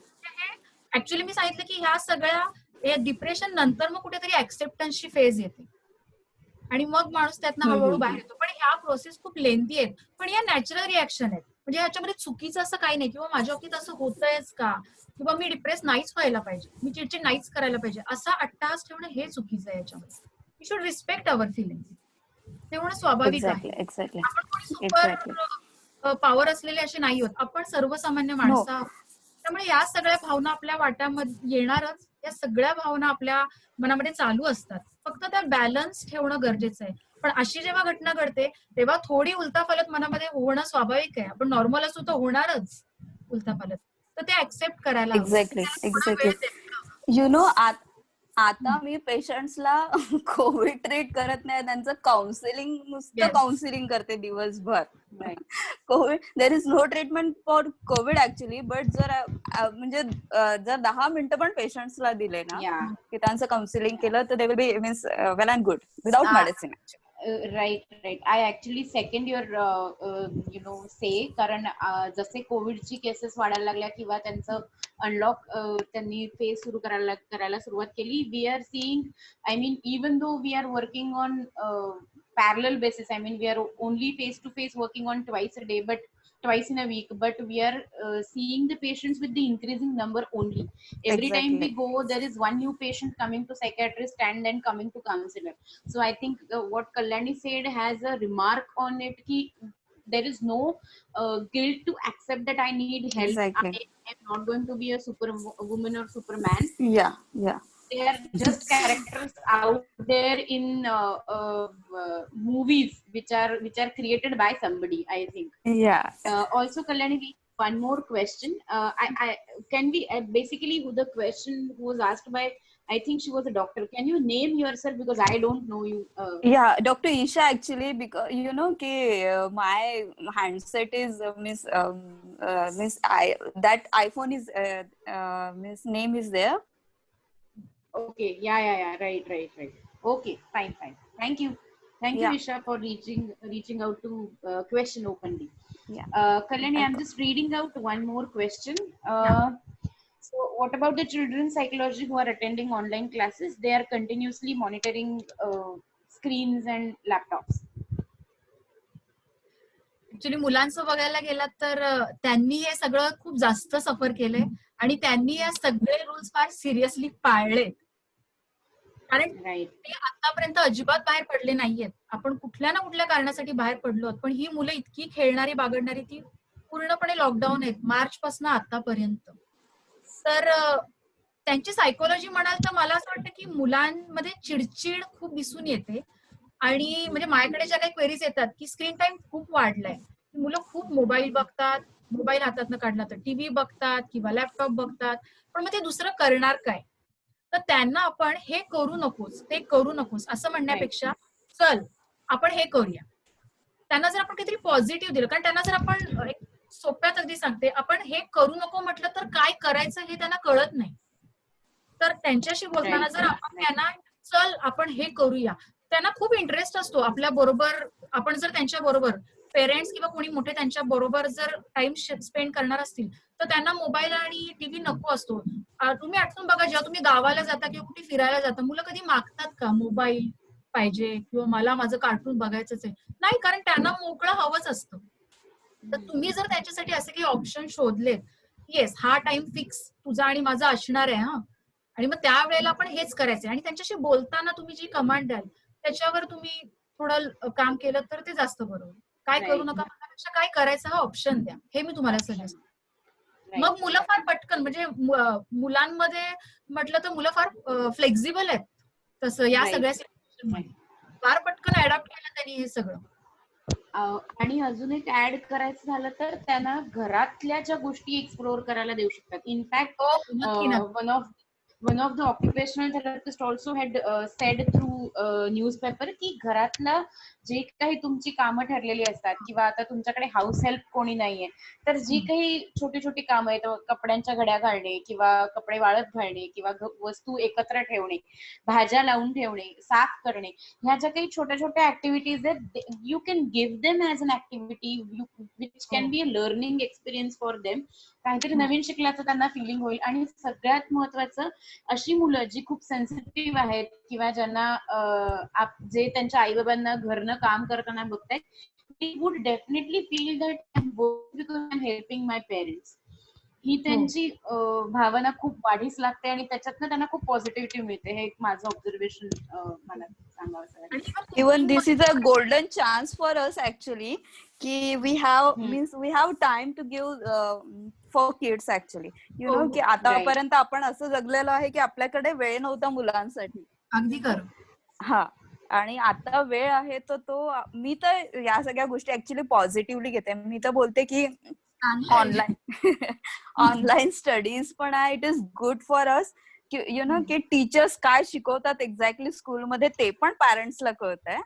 ऍक्च्युली मी सांगितलं की ह्या सगळ्या डिप्रेशन नंतर मग कुठेतरी ऍक्सेप्टन्सची फेज येते आणि मग माणूस त्यातनं हळूहळू बाहेर येतो. पण ह्या प्रोसेस खूप लेंथी आहेत, पण या नॅचरल रिॲक्शन आहेत. म्हणजे ह्याच्यामध्ये चुकीचं असं काही नाही किंवा माझ्या बाबतीत असं होतंयच का, किंवा मी डिप्रेस नाहीच व्हायला पाहिजे, मी चिडचिड नाहीच करायला पाहिजे, असा अट्टहास ठेवणं हे चुकीचं आहे. याच्यामध्ये we should respect our feelings. ते होणं स्वाभाविक आहे. एक्झॅक्टली एक्झॅक्टली आपण कोणी एक्झॅक्टली. सुपर पॉवर असलेले असे नाही आहोत, आपण सर्वसामान्य माणसं आहोत. त्यामुळे या सगळ्या भावना आपल्या वाट्यामध्ये येणारच, या सगळ्या भावना आपल्या मनामध्ये चालू असतात. फक्त त्या बॅलन्स ठेवणं गरजेचं आहे. पण अशी जेव्हा घटना घडते तेव्हा थोडी उलथापालथ मनामध्ये होणं स्वाभाविक आहे. आपण नॉर्मल असू तर होणारच उलथापालथ, तर ते ऍक्सेप्ट करायला हवं. Exactly exactly. यु नो आता मी पेशंट्सला कोविड ट्रीट करत नाही, त्यांचं काउन्सिलिंग, नुसतं काउन्सिलिंग करते दिवसभर. Covid, there is no treatment for Covid actually, but जर म्हणजे जर 10 मिनिटं पण पेशंट्सला दिले ना की त्यांचं काउन्सिलिंग केलं तर they will be means well and good without medicine. Right. I actually second your say, कारण जसे कोविडची केसेस वाढायला लागल्या किंवा त्यांचं अनलॉक त्यांनी फेज सुरू करायला सुरुवात केली, we are seeing, I mean even though we are working on parallel basis, I mean we are only face to face working on twice in a week, but we are seeing the patients with the increasing number only. Every time we go, there is one new patient coming to psychiatrist and then coming to counselor. So I think what Kalyani said has a remark on it, ki there is no guilt to accept that I need help. Exactly. I am not going to be a superwoman or superman. Yeah. They are just characters out there in movies which are created by somebody, I think. Yeah. Also, Kalyani, one more question. I can we basically who the question was asked by, I think she was a doctor. Can you name yourself, because I don't know you? Yeah, Dr. Isha actually, because you know my handset is that iPhone is name is there. Okay, yeah, right. Okay, fine. Thank you, Isha, for reaching out to question openly. Kalyani, I'm just reading out one more question. So what about the children psychology who are attending online classes? They are continuously monitoring screens and laptops. Actually मुलांचं बघायला गेलात तर त्यांनी हे सगळं खूप जास्त सफर केलंय आणि त्यांनी या सगळे रूल्स फार सिरियसली पाळलेत. कारण ते आतापर्यंत अजिबात बाहेर पडले नाहीयेत. आपण कुठल्या ना कुठल्या कारणासाठी बाहेर पडलो, पण ही मुलं इतकी खेळणारी बागडणारी ती पूर्णपणे लॉकडाऊन आहेत मार्च पासून आतापर्यंत. तर त्यांची सायकोलॉजी म्हणाल तर मला असं वाटतं की मुलांमध्ये चिडचिड खूप दिसून येते. आणि म्हणजे माझ्याकडे ज्या काही क्वेरीज येतात की स्क्रीन टाइम खूप वाढलाय, मुलं खूप मोबाईल बघतात, मोबाईल हातातनं काढला तर टीव्ही बघतात किंवा लॅपटॉप बघतात, पण मग ते दुसरं करणार काय? तर त्यांना आपण हे करू नकोस ते करू नकोस असं म्हणण्यापेक्षा चल आपण हे करूया, त्यांना जर आपण काहीतरी पॉझिटिव्ह दिलं, कारण त्यांना जर आपण एक सोप्यात अगदी सांगते, आपण हे करू नको म्हटलं तर काय करायचं हे त्यांना कळत नाही. तर त्यांच्याशी बोलताना जर आपण त्यांना चल आपण हे करूया, त्यांना खूप इंटरेस्ट असतो आपल्या बरोबर. आपण जर त्यांच्या बरोबर पेरेंट्स किंवा कोणी मोठे त्यांच्या बरोबर जर टाइम स्पेंड करणार असतील तर त्यांना मोबाईल आणि टीव्ही नको असतो. तुम्ही आठवून बघा, जेव्हा तुम्ही गावाला जाता किंवा कुठे फिरायला जाता, मुलं कधी मागतात का मोबाईल पाहिजे किंवा मला माझं कार्टून बघायचंच आहे? नाही, कारण त्यांना मोकळं हवंच असतं. तर तुम्ही जर त्यांच्यासाठी असे काही ऑप्शन शोधलेत, येस हा टाइम फिक्स तुझा आणि माझा असणार आहे हा, आणि मग त्यावेळेला आपण हेच करायचंय, आणि त्यांच्याशी बोलताना तुम्ही जी कमांड द्याल त्याच्यावर तुम्ही थोडं काम केलं तर ते जास्त बरोबर. काय करू नका म्हणण्यापेक्षा काय करायचं हा ऑप्शन द्या, हे मी तुम्हाला सजेस्ट. मग मुलं फार पटकन, म्हणजे मुलांमध्ये म्हटलं तर मुलं फार फ्लेक्झिबल आहेत तसं या सगळ्या सिच्युएशन मध्ये, फार पटकन अडॉप्ट केलं त्यांनी हे सगळं. आणि अजून एक ऍड करायचं झालं तर त्यांना घरातल्या ज्या गोष्टी एक्सप्लोअर करायला देऊ शकतात. इनफॅक्ट हो, नक्की नक्की. one of the occupational therapist also had said through newspaper की घरातलं जे काही तुमची कामं ठरलेली असतात किंवा आता तुमच्याकडे हाऊस हेल्प कोणी नाहीये तर जी काही छोटी छोटी कामं आहेत, कपड्यांच्या घड्या घालणे किंवा कपडे वाळत घालणे किंवा वस्तू एकत्र ठेवणे, भाज्या लावून ठेवणे, साफ करणे, ह्या ज्या काही छोट्या छोट्या ऍक्टिव्हिटीज आहेत, you can give them as an activity which can be a learning experience for them. काहीतरी नवीन शिकल्याचं त्यांना फिलिंग होईल. आणि सगळ्यात महत्वाचं, अशी मुलं जी खूप सेन्सिटिव्ह आहेत किंवा ज्यांना जे त्यांच्या आई बाबांना घरनं काम करताना बघतायत, they would definitely feel that I'm working because I'm helping my parents. ही त्यांची भावना खूप वाढीस लागते आणि त्याच्यातनं त्यांना खूप पॉझिटिव्हिटी मिळते. हे एक माझं ऑब्झर्वेशन मला सांगावं वाटतं. Even this is a golden chance for us actually ki we have means we have time to give for kids actually, you know, की आतापर्यंत आपण असं जगलेलो आहे की आपल्याकडे वेळ नव्हता मुलांसाठी. अगदी खरं. हा, आणि आता वेळ आहे तर तो मी तर या सगळ्या गोष्टी ऍक्च्युली पॉझिटिव्हली घेते. मी तर बोलते की ऑनलाईन स्टडीज पण आहे, it is good for us, U know, की टीचर्स काय शिकवतात एक्झॅक्टली स्कूलमध्ये ते पण पॅरेंट्सला कळत आहे.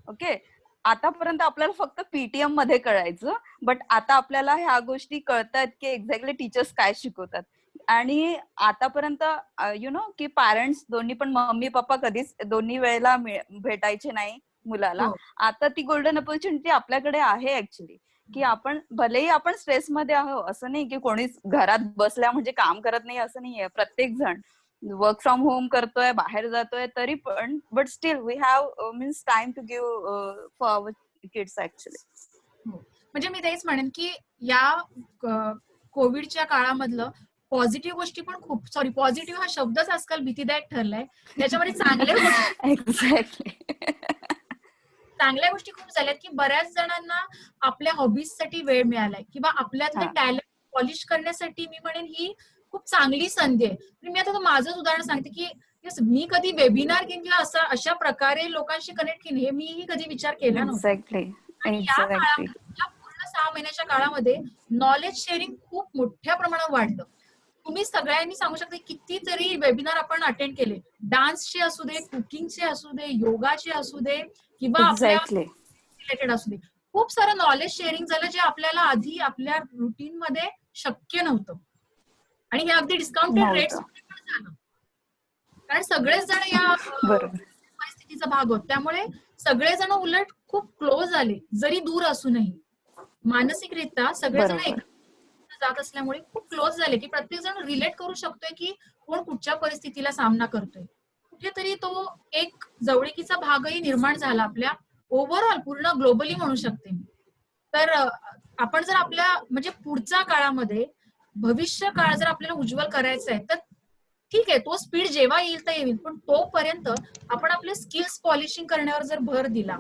ओके, आतापर्यंत आपल्याला फक्त पीटीएम मध्ये कळायचं, बट आता आपल्याला ह्या गोष्टी कळतात की एक्झॅक्टली टीचर्स काय शिकवतात. आणि आतापर्यंत यु नो की पॅरेंट्स दोन्ही पण, मम्मी पप्पा कधीच दोन्ही वेळेला भेटायचे नाही मुलाला. आता ती गोल्डन ऑपॉर्च्युनिटी आपल्याकडे आहे ऍक्च्युली, की आपण भलेही आपण स्ट्रेसमध्ये आहोत, असं नाही की कोणीच घरात बसल्या म्हणजे काम करत नाही असं नाहीये. प्रत्येक जण वर्क फ्रॉम होम करतोय, बाहेर जातोय, तरी पण but still we have means time to give for our kids actually. म्हणजे मी तेच म्हणेन की या कोविडच्या काळामधलं पॉझिटिव्ह गोष्टी पण खूप, सॉरी, पॉझिटिव्ह हा शब्दच आजकाल भीतीदायक ठरलाय. त्याच्यामध्ये चांगल्या गोष्टी एक्झॅक्टली चांगल्या गोष्टी खूप झाल्यात की बऱ्याच जणांना आपल्या हॉबीजसाठी वेळ मिळालाय किंवा आपल्यातलं टॅलेंट पॉलिश करण्यासाठी मी म्हणेन ही खूप चांगली संधी आहे. मी आता माझंच उदाहरण सांगते की मी कधी वेबिनार घेईन किंवा असं अशा प्रकारे लोकांशी कनेक्ट केली हे मीही कधी विचार केला नव्हता. आणि या काळामध्ये, या पूर्ण 6 महिन्याच्या काळामध्ये नॉलेज शेअरिंग खूप मोठ्या प्रमाणात वाढलं. तुम्ही सगळ्यांनी सांगू शकता कितीतरी वेबिनार आपण अटेंड केले, डान्सचे असू दे, कुकिंगचे असू दे, योगाचे असू दे किंवा आपल्या रिलेटेड असू दे. खूप सारं नॉलेज शेअरिंग झालं जे आपल्याला आधी आपल्या रुटीन मध्ये शक्य नव्हतं. आणि हे अगदी डिस्काउंटेड रेट्स पण झालं, कारण सगळेच जण या परिस्थितीचा भाग होत. त्यामुळे सगळेजण उलट खूप क्लोज आले, जरी दूर असूनही. मानसिकरित्या सगळेजण एकत्र जात असल्यामुळे खूप क्लोज झाले की प्रत्येक जण रिलेट करू शकतोय की कोण कुठच्या परिस्थितीला सामना करतोय. कुठेतरी तो एक जवळीकीचा भागही निर्माण झाला आपल्या ओव्हरऑल पूर्ण ग्लोबली म्हणू शकते. तर आपण जर आपल्या म्हणजे पुढच्या काळामध्ये भविष्य काळ जर आपल्याला उज्ज्वल करायचा आहे तर ठीक आहे, तो स्पीड जेव्हा येईल तर येईल, पण तोपर्यंत आपण आपले स्किल्स पॉलिशिंग करण्यावर जर भर दिला,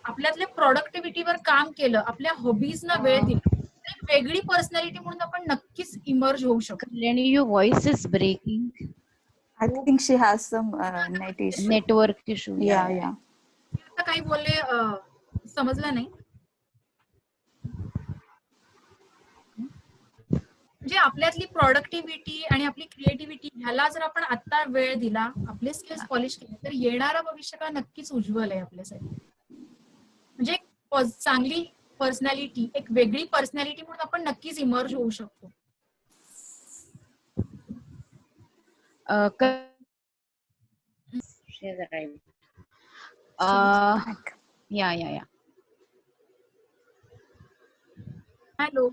आपल्यातल्या प्रोडक्टिव्हिटीवर काम केलं, आपल्या हॉबीजना वेळ दिला, एक वेगळी पर्सनॅलिटी म्हणून आपण नक्कीच इमर्ज होऊ शकतो. Kalyani, your voice is breaking. I think she has some network issue. या आता काही बोलले समजलं नाही. म्हणजे आपल्यातली प्रोडक्टिव्हिटी आणि आपली क्रिएटिव्हिटी ह्याला जर आपण आता वेळ दिला, आपले स्किल्स पॉलिश केले, तर येणारा भविष्य काळ नक्कीच उज्ज्वल आहे आपल्यासाठी. म्हणजे चांगली पर्सनॅलिटी, एक वेगळी पर्सनॅलिटी म्हणून आपण नक्कीच इमर्ज होऊ शकतो. हॅलो.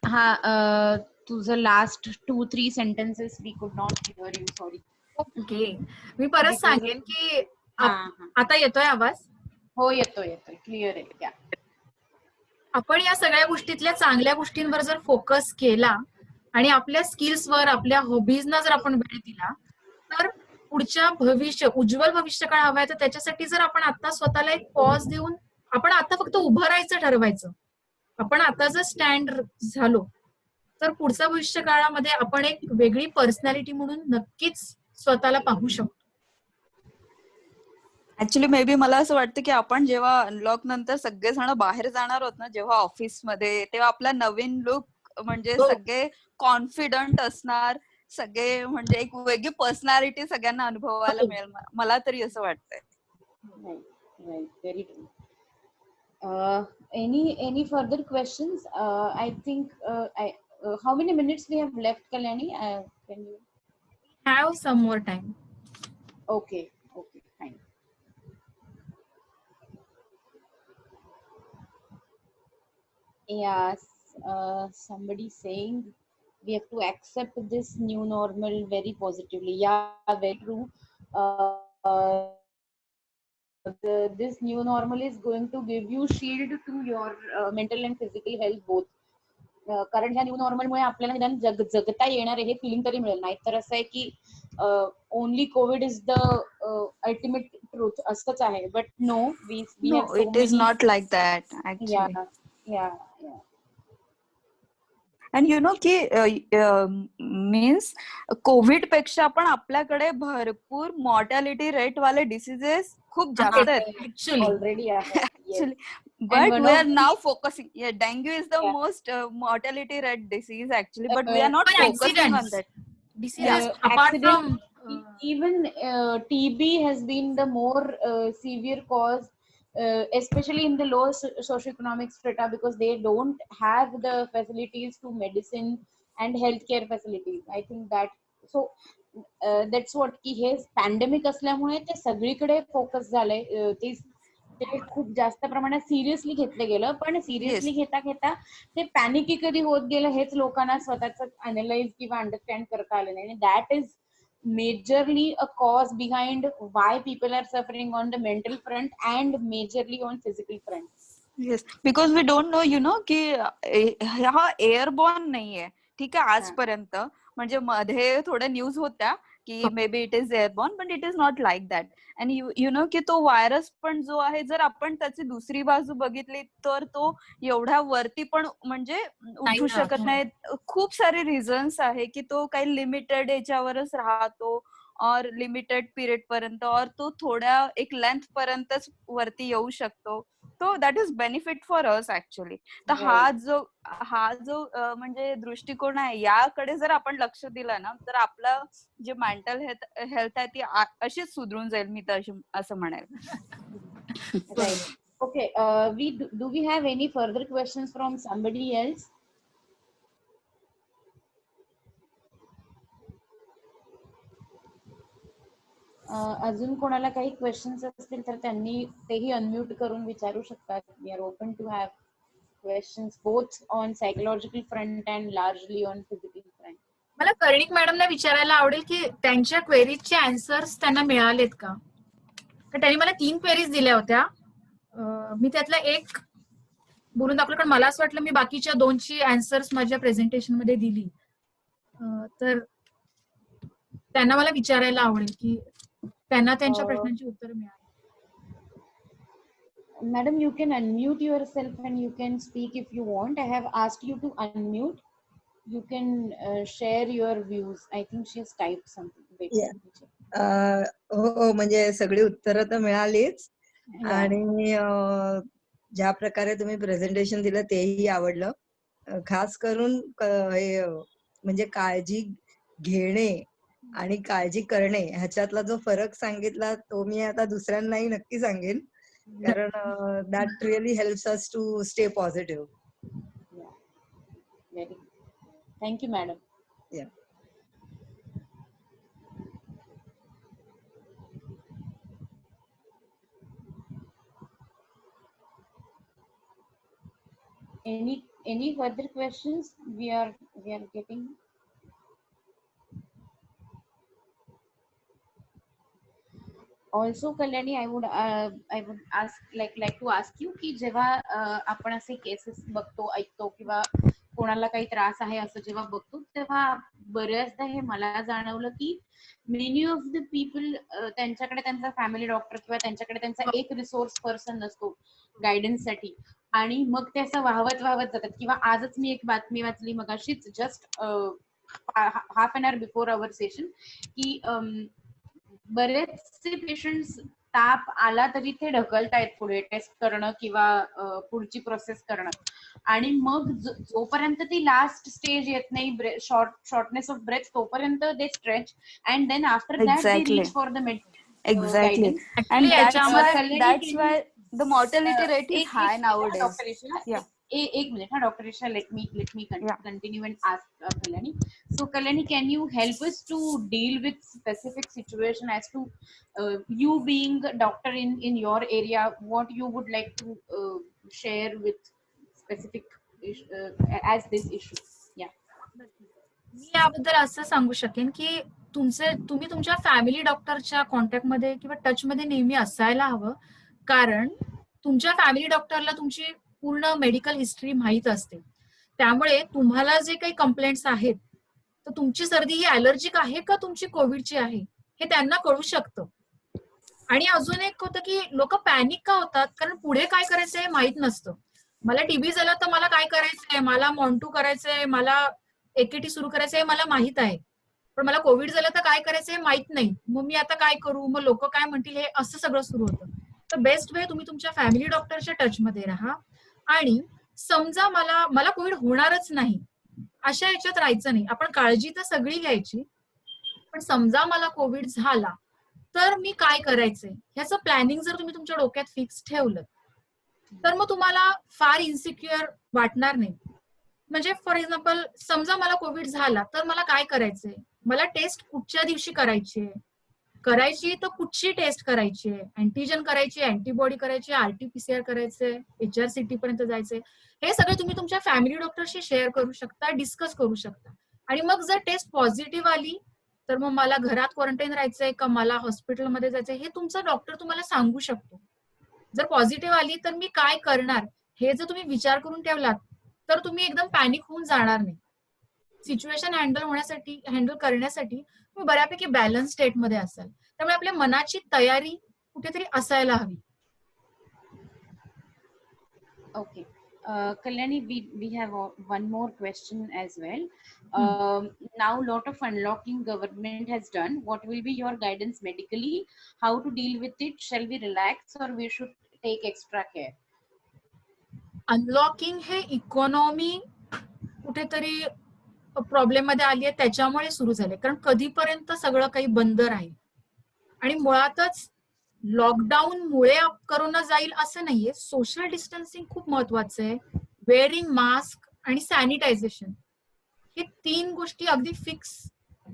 हा, तुझं last 2-3 sentences we could not hear you, sorry. Okay, मी परत सांगेन की आता येतोय आवाज? हो, येतोय क्लिअर आहे. आपण या सगळ्या गोष्टीतल्या चांगल्या गोष्टींवर जर फोकस केला आणि आपल्या स्किल्सवर, आपल्या हॉबीजना जर आपण वेळ दिला, तर पुढच्या उज्ज्वल भविष्य काळ हवाय, तर त्याच्यासाठी जर आपण आता स्वतःला एक पॉज देऊन आपण आता फक्त उभं राहायचं ठरवायचं. आपण आता जर स्टँड झालो तर पुढच्या भविष्य काळामध्ये आपण एक वेगळी पर्सनॅलिटी म्हणून नक्कीच स्वतःला पाहू शकतो. ऍक्च्युली मे बी मला असं वाटतं की आपण जेव्हा अनलॉक नंतर सगळेजण बाहेर जाणार आहोत ना, जेव्हा ऑफिसमध्ये, तेव्हा आपला नवीन लुक म्हणजे हो. सगळे कॉन्फिडंट असणार, सगळे म्हणजे एक वेगळी पर्सनॅलिटी सगळ्यांना अनुभवायला हो. मिळेल, मला तरी असं वाटतंय. Right, very true. Any further questions? I think how many minutes we have left, Kalyani? Can you? Have some more time. Okay, fine. Yes, somebody saying we have to accept this new normal very positively. Yeah, very true. This new normal is going to give you shield to your mental and physical health both. कारण ह्या न्यू नॉर्मलमुळे आपल्याला निदान जगता येणार आहे हे फिलिंग तरी मिळेल. नाहीतर असं आहे की only Covid is the ultimate truth असंच आहे. But no, we No, have so it is many. not like that actually. या आणि यु नो की मीन्स कोविड पेक्षा पण आपल्याकडे भरपूर मॉर्टॅलिटी रेट वाले डिसीजेस खूप जास्त आहेत Actually. ऑलरेडी आहे. actually. And But one we of are now focusing. Yeah, dengue is the Yeah. most mortality rate disease actually, but we are not But focusing on accidents. that. Diseases Yeah. apart Accident, from even TB has been the more severe cause, especially in the low socioeconomic strata, because they don't have the facilities to medicine and healthcare facilities. I think that so that's what की हे पॅन्डेमिक असल्यामुळे ते सगळीकडे फोकस झालंय. ते खूप जास्त प्रमाणात सिरियसली घेतलं गेलं, पण सिरियसली घेता घेता ते पॅनिकी कधी होत गेलं हेच लोकांना स्वतःच अनालाइज किंवा अंडरस्टँड करता आलं नाही. That is majorly a cause behind why people are suffering on the mental front and majorly on physical front. Yes, because we don't know, की हा एअरबॉर्न नाहीये. ठीक आहे, आजपर्यंत म्हणजे मध्ये थोड्या न्यूज होत्या की may be it is airborne, but it is not like that. आणि यु नो की तो व्हायरस पण जो आहे, जर आपण त्याची दुसरी बाजू बघितली तर तो एवढ्या वरती पण म्हणजे उठू शकत नाही. खूप सारे रिझन्स आहे की तो काही लिमिटेड याच्यावरच राहतो और लिमिटेड पिरियड पर्यंत, और तो थोड्या एक लेंथ पर्यंतच वरती येऊ शकतो. तो that is benefit for us actually. तर हा जो म्हणजे दृष्टिकोन आहे, याकडे जर आपण लक्ष दिलं ना, तर आपलं जे मेंटल हेल्थ आहे ती अशीच सुधरून जाईल, मी तर असं म्हणेल. Right. Okay. Do we have any further questions from somebody else? अजून कोणाला काही क्वेश्चन्स असतील तर त्यांनी तेही अनम्यूट करून विचारू शकतात. We are open to have questions both on psychological front and largely on physical front. मला कर्णिक मॅडमला विचारायला आवडेल की त्यांच्या क्वेरीजचे आन्सर्स त्यांना मिळालेत का? त्यांनी मला 3 क्वेरीज दिल्या होत्या. मी त्यातला एक बोलून दाखवलं, कारण मला असं वाटलं मी बाकीच्या 2ची आन्सर्स माझ्या प्रेझेंटेशन मध्ये दिली. तर त्यांना मला विचारायला आवडेल की त्यांना त्यांच्या प्रश्नांची उत्तरं मिळाली. Madam, you can unmute yourself and you can speak if you want. I have asked you to unmute. You can share your views. I think she has typed something. Wait, हो, म्हणजे सगळी उत्तरं तर मिळालीच. आणि ज्या प्रकारे तुम्ही प्रेझेंटेशन दिलं तेही आवडलं. खास करून हे म्हणजे काळजी घेणे आणि काळजी करणे ह्याच्यातला जो फरक सांगितला तो मी आता दुसऱ्यांनाही नक्की सांगेन, कारण that really helps us to stay positive. Very good. Thank you, madam. Yeah. Any further questions we are getting? Also, Kalyani, I would like to ask you की जेव्हा आपण असे केसेस बघतो, ऐकतो किंवा कोणाला काही त्रास आहे असं जेव्हा बघतो, तेव्हा बऱ्याचदा हे मला जाणवलं की मेनी ऑफ द पीपल त्यांच्याकडे त्यांचा फॅमिली डॉक्टर किंवा त्यांच्याकडे त्यांचा एक रिसोर्स पर्सन नसतो गायडन्स साठी, आणि मग ते असं वाहवत जातात. किंवा आजच मी एक बातमी वाचली मगाशीच, just half an hour before our session, की बरेचसे पेशंट्स ताप आला तरी ते ढकलतायत पुढे टेस्ट करणं किंवा पुढची प्रोसेस करणं. आणि मग जोपर्यंत ती लास्ट स्टेज येत नाही शॉर्टनेस ऑफ ब्रेथ तोपर्यंत they stretch and then after that they Exactly. Reach for the Exactly. guidance. And Actually, that's why the mortality rate is high nowadays. Doctor Isha, Yeah. एक मिनिट हा doctor Isha, let me Yeah. continue and ask Kalyani. So Kalyani, can you help us to deal with specific situation as to you being a doctor in your area, what you would like to share with specific as this issue? Yeah. मी याबद्दल असं सांगू शकेन की तुम्ही तुमच्या फॅमिली डॉक्टरच्या कॉन्टॅक्ट मध्ये किंवा टच मध्ये नेहमी असायला हवं, कारण तुमच्या फॅमिली डॉक्टरला तुमची पूर्ण मेडिकल हिस्ट्री माहीत असते. त्यामुळे तुम्हाला जे काही कंप्लेंट्स आहेत, तर तुमची सर्दी ही ॲलर्जिक आहे का तुमची कोविडची आहे हे त्यांना कळू शकतं. आणि अजून एक होतं की लोक पॅनिक का होतात, कारण पुढे काय करायचं हे माहित नसतं. मला टीबी झाला तर मला काय करायचंय, मला मॉन्टू करायचंय, मला एकेटी सुरू करायचंय, मला माहित आहे. पण मला कोविड झालं तर काय करायचं हे माहित नाही. मग मी आता काय करू, मग लोक काय म्हणतील, हे असं सगळं सुरू होतं. तर बेस्ट वे तुम्ही तुमच्या फॅमिली डॉक्टरच्या टच मध्ये राहा. आणि समजा मला कोविड होणारच नाही अशा याच्यात राहायचं नाही. आपण काळजी तर सगळी घ्यायची, पण समजा मला कोविड झाला तर मी काय करायचंय ह्याचं प्लॅनिंग जर तुम्ही तुमच्या डोक्यात फिक्स ठेवलं तर मग तुम्हाला फार इन्सिक्युअर वाटणार नाही. म्हणजे फॉर एक्झाम्पल, समजा मला कोविड झाला तर मला काय करायचंय, मला टेस्ट कुठच्या दिवशी करायची तर कुठची टेस्ट करायची आहे, अँटीजन करायची, अँटीबॉडी करायची, आरटीपीसीआर करायचंय, HRCT पर्यंत जायचंय, हे सगळं तुम्ही तुमच्या फॅमिली डॉक्टरशी शेअर करू शकता, डिस्कस करू शकता. आणि मग जर टेस्ट पॉझिटिव्ह आली तर मग मला घरात क्वारंटाईन राहायचंय का मला हॉस्पिटलमध्ये जायचंय हे तुमचा डॉक्टर तुम्हाला सांगू शकतो. जर पॉझिटिव्ह आली तर मी काय करणार हे जर तुम्ही विचार करून ठेवलात तर तुम्ही एकदम पॅनिक होऊन जाणार नाही. सिच्युएशन हँडल करण्यासाठी तुम्ही बऱ्यापैकी बॅलन्स स्टेट मध्ये असाल. त्यामुळे आपल्या मनाची तयारी कुठेतरी असायला हवी. Okay. Kalyani, we have one more question as well. Now, lot of unlocking government has done. What will be your guidance medically? How to deal with it? Shall we relax or we should take extra care? Unlocking हे इकॉनॉमी कुठेतरी प्रॉब्लेम मध्ये आली आहे त्याच्यामुळे सुरू झाले, कारण कधीपर्यंत सगळं काही बंद राहील. आणि मुळातच लॉकडाऊन मुळे करोना जाईल असं नाहीये. सोशल डिस्टन्सिंग खूप महत्वाचं आहे, वेअरिंग मास्क आणि सॅनिटायझेशन, हे 3 गोष्टी अगदी फिक्स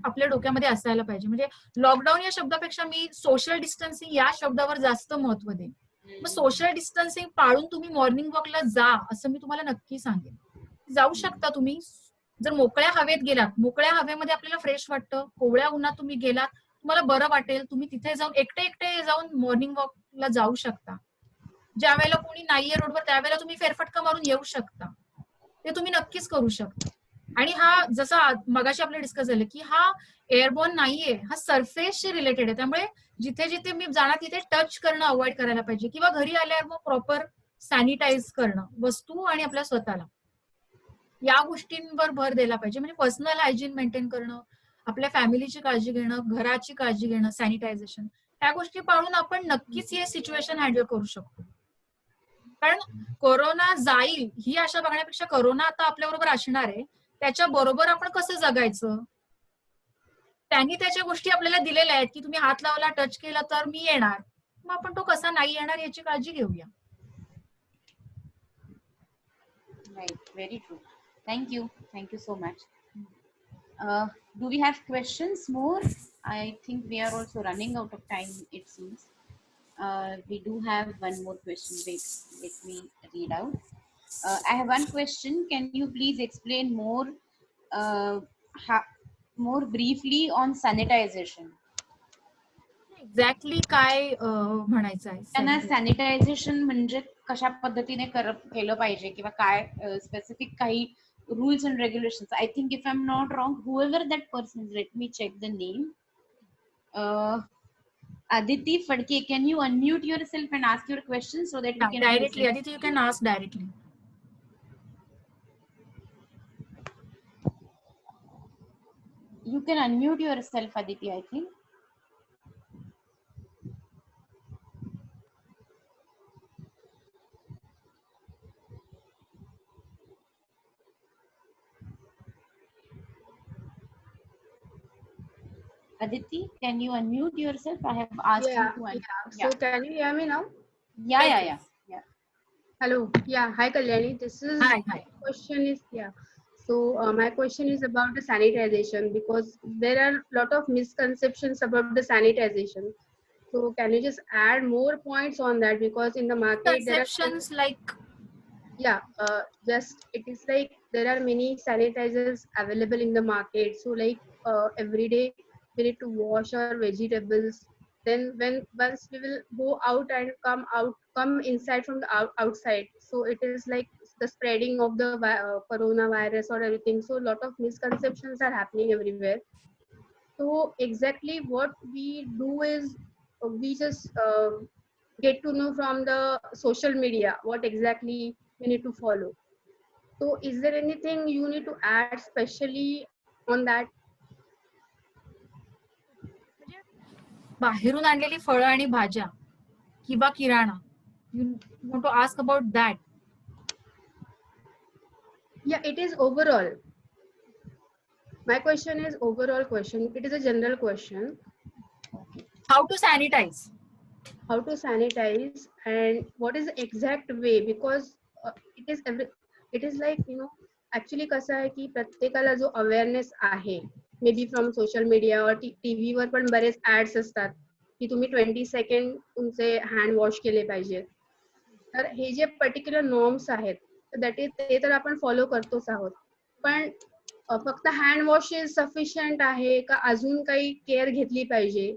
आपल्या डोक्यामध्ये असायला पाहिजे. म्हणजे लॉकडाऊन या शब्दापेक्षा मी सोशल डिस्टन्सिंग या शब्दावर जास्त महत्व देईन. मग सोशल डिस्टन्सिंग पाळून तुम्ही मॉर्निंग वॉकला जा असं मी तुम्हाला नक्की सांगेन. जाऊ शकता तुम्ही. जर मोकळ्या हवेत गेलात, मोकळ्या हवेमध्ये आपल्याला फ्रेश वाटतं, कोवळ्या उन्हात तुम्ही गेलात तुम्हाला बरं वाटेल, तुम्ही तिथे जाऊन एकटे जाऊन मॉर्निंग वॉकला जाऊ शकता. ज्या वेळेला कोणी नाहीये रोडवर त्यावेळेला तुम्ही फेरफटका मारून येऊ शकता, ते तुम्ही नक्कीच करू शकता. आणि हा जसा मगाशी आपलं डिस्कस झालं की हा एअरबॉर्न नाहीये, हा सरफेसशी रिलेटेड आहे. त्यामुळे जिथे जिथे मी जाणार तिथे टच करणं अवॉइड करायला पाहिजे, किंवा घरी आल्यावर मग प्रॉपर सॅनिटाईज करणं वस्तू आणि आपल्या स्वतःला, या गोष्टींवर भर द्यायला पाहिजे. म्हणजे पर्सनल हायजीन मेंटेन करणं, आपल्या फॅमिलीची काळजी घेणं, घराची काळजी घेणं, सॅनिटायझेशन, त्या गोष्टी पाळून आपण नक्कीच हे सिच्युएशन हँडल करू शकतो. कारण कोरोना जाईल ही आशा बघण्यापेक्षा कोरोना आता आपल्या बरोबर असणार आहे, त्याच्या बरोबर आपण कसं जगायचं, त्यांनी त्याच्या गोष्टी आपल्याला दिलेल्या आहेत की तुम्ही हात लावला, टच केला तर मी येणार, मग आपण तो कसा नाही येणार याची काळजी घेऊया. Right, very true. Thank you so much. Do we have questions more? I think we are also running out of time, it seems. We do have one more question. Wait, let me read out. I have one question. Can you please explain more briefly on sanitization? Exactly काय म्हणायचं आहे त्यांना सॅनिटायझेशन म्हणजे कशा पद्धतीने केलं पाहिजे, किंवा काय स्पेसिफिक काही rules and regulations? I think if I'm not wrong, whoever that person is, let me check the name. Aditi Fadke, can you unmute yourself and ask your question so that we can directly? Aditi, you can ask directly. You can unmute yourself, Aditi, I think. Aditi, can you unmute yourself? I have asked Yeah, you to unmute. yeah. So can you hear me now? Yeah. Hello. Yeah. Hi, Kalyani. Hi. Question is, yeah. So my question is about the sanitization, because there are a lot of misconceptions about the sanitization. So can you just add more points on that? Because in the market there are Conceptions like just it is like there are many sanitizers available in the market. So like every day we need to wash our vegetables. Then when once we will go out and come inside from the outside, so it is like the spreading of the coronavirus or everything. So a lot of misconceptions are happening everywhere. So exactly what we do is we just get to know from the social media what exactly we need to follow. So is there anything you need to add specially on that? बाहेरून आणलेली फळं आणि भाज्या किंवा किराणा, you want to ask about that? Yeah, it is overall. My question is overall question. It is a general question. How to sanitize? How to sanitize and what is the exact way, because it is like actually कसं आहे की प्रत्येकाला जो अवेअरनेस आहे may be from social media और टीव्ही वर पण बरेच ऍड्स असतात की तुम्ही 20 सेकंड तुमचे हँड वॉश केले पाहिजे. तर हे जे पर्टिक्युलर नॉर्म्स आहेत ते तर आपण फॉलो करतोच आहोत, पण फक्त हँड वॉश सफिशियंट आहे का अजून काही केअर घेतली पाहिजे?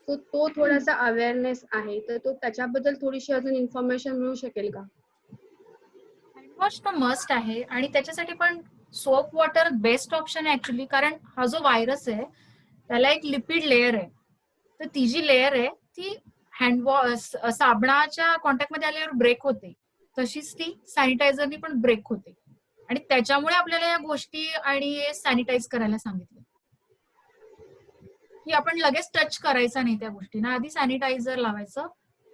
तो थोडासा अवेअरनेस आहे, तर तो त्याच्याबद्दल थोडीशी अजून इन्फॉर्मेशन मिळू शकेल का? हँडवॉश तर मस्ट आहे आणि त्याच्यासाठी पण सोप वॉटर बेस्ट ऑप्शन आहे ऍक्च्युली. कारण हा जो व्हायरस आहे त्याला एक लिपिड लेअर आहे, तर ती जी लेअर आहे ती हँडवॉश साबणाच्या कॉन्टॅक्ट मध्ये आल्यावर ब्रेक होते, तशीच ती सॅनिटायझरनी पण ब्रेक होते. आणि त्याच्यामुळे आपल्याला या गोष्टी आणि सॅनिटाईज करायला सांगितलं की आपण लगेच टच करायचा नाही त्या गोष्टींना, आधी सॅनिटायझर लावायचं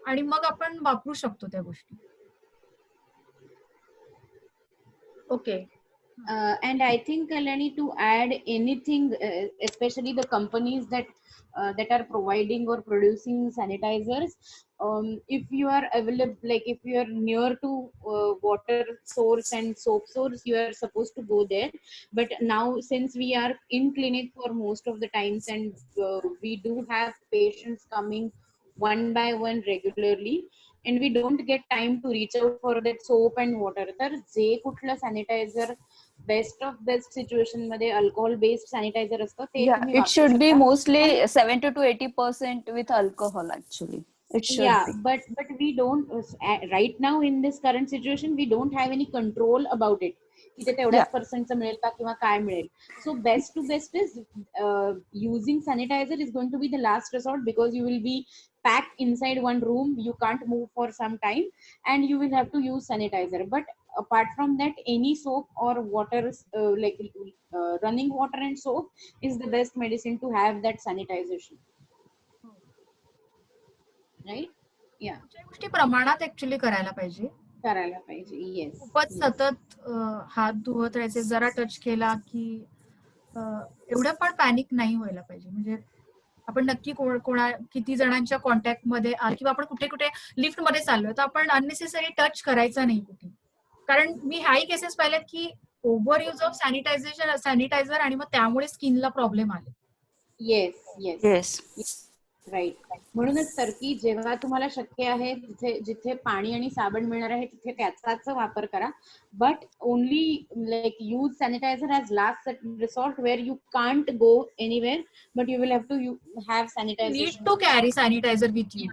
आणि मग आपण वापरू शकतो त्या गोष्टी. Okay. And I think, Kalyani, to add anything, especially the companies that are providing or producing sanitizers, if you are available, like if you are near to water source and soap source, you are supposed to go there. But now, since we are in clinic for most of the times, and we do have patients coming one by one regularly, and we don't get time to reach out for that soap and water, तर जे कुठलं sanitizer best of best situation मध्ये अल्कोहोल बेस्ड सॅनिटायझर असतं ते तुम्ही it वापरू should be शकता. mostly 70 to 80% with alcohol actually. It should Yeah, be. but we don't right now in this current situation we don't have any control about it की ते तेवढ्याच पर्सेंटचं मिळेल का किंवा काय मिळेल. So best to best is using sanitizer is going to be the last resort, because you will be packed inside one room, you can't move for some time, and you will have to use sanitizer. But apart from that, any soap or water, like running water and soap is the best medicine to have that sanitization, right? Yeah, त्या गोष्टी प्रमाणात ऍक्च्युली करायला पाहिजे. करायला पाहिजे. येस, खूपच सतत हात धुवत राहायचे, जरा टच केला की एवढं पण पॅनिक नाही व्हायला पाहिजे. म्हणजे आपण नक्की किती जणांच्या कॉन्टॅक्ट मध्ये किंवा आपण कुठे कुठे लिफ्ट मध्ये चाललोय तर आपण अननेसेसरी टच करायचा नाही कुठे. कारण मी हाही केसेस पाहिल्यात की ओव्हर युज ऑफ सॅनिटायझर आणि मग त्यामुळे स्किनला प्रॉब्लेम आले. Yes, right. म्हणूनच तर की जेव्हा तुम्हाला शक्य आहे जिथे पाणी आणि साबण मिळणार आहे तिथे त्याचाच वापर करा. But only like use sanitizer as last resort where you can't go anywhere, but you will have to have sanitization. Need to carry sanitizer with you.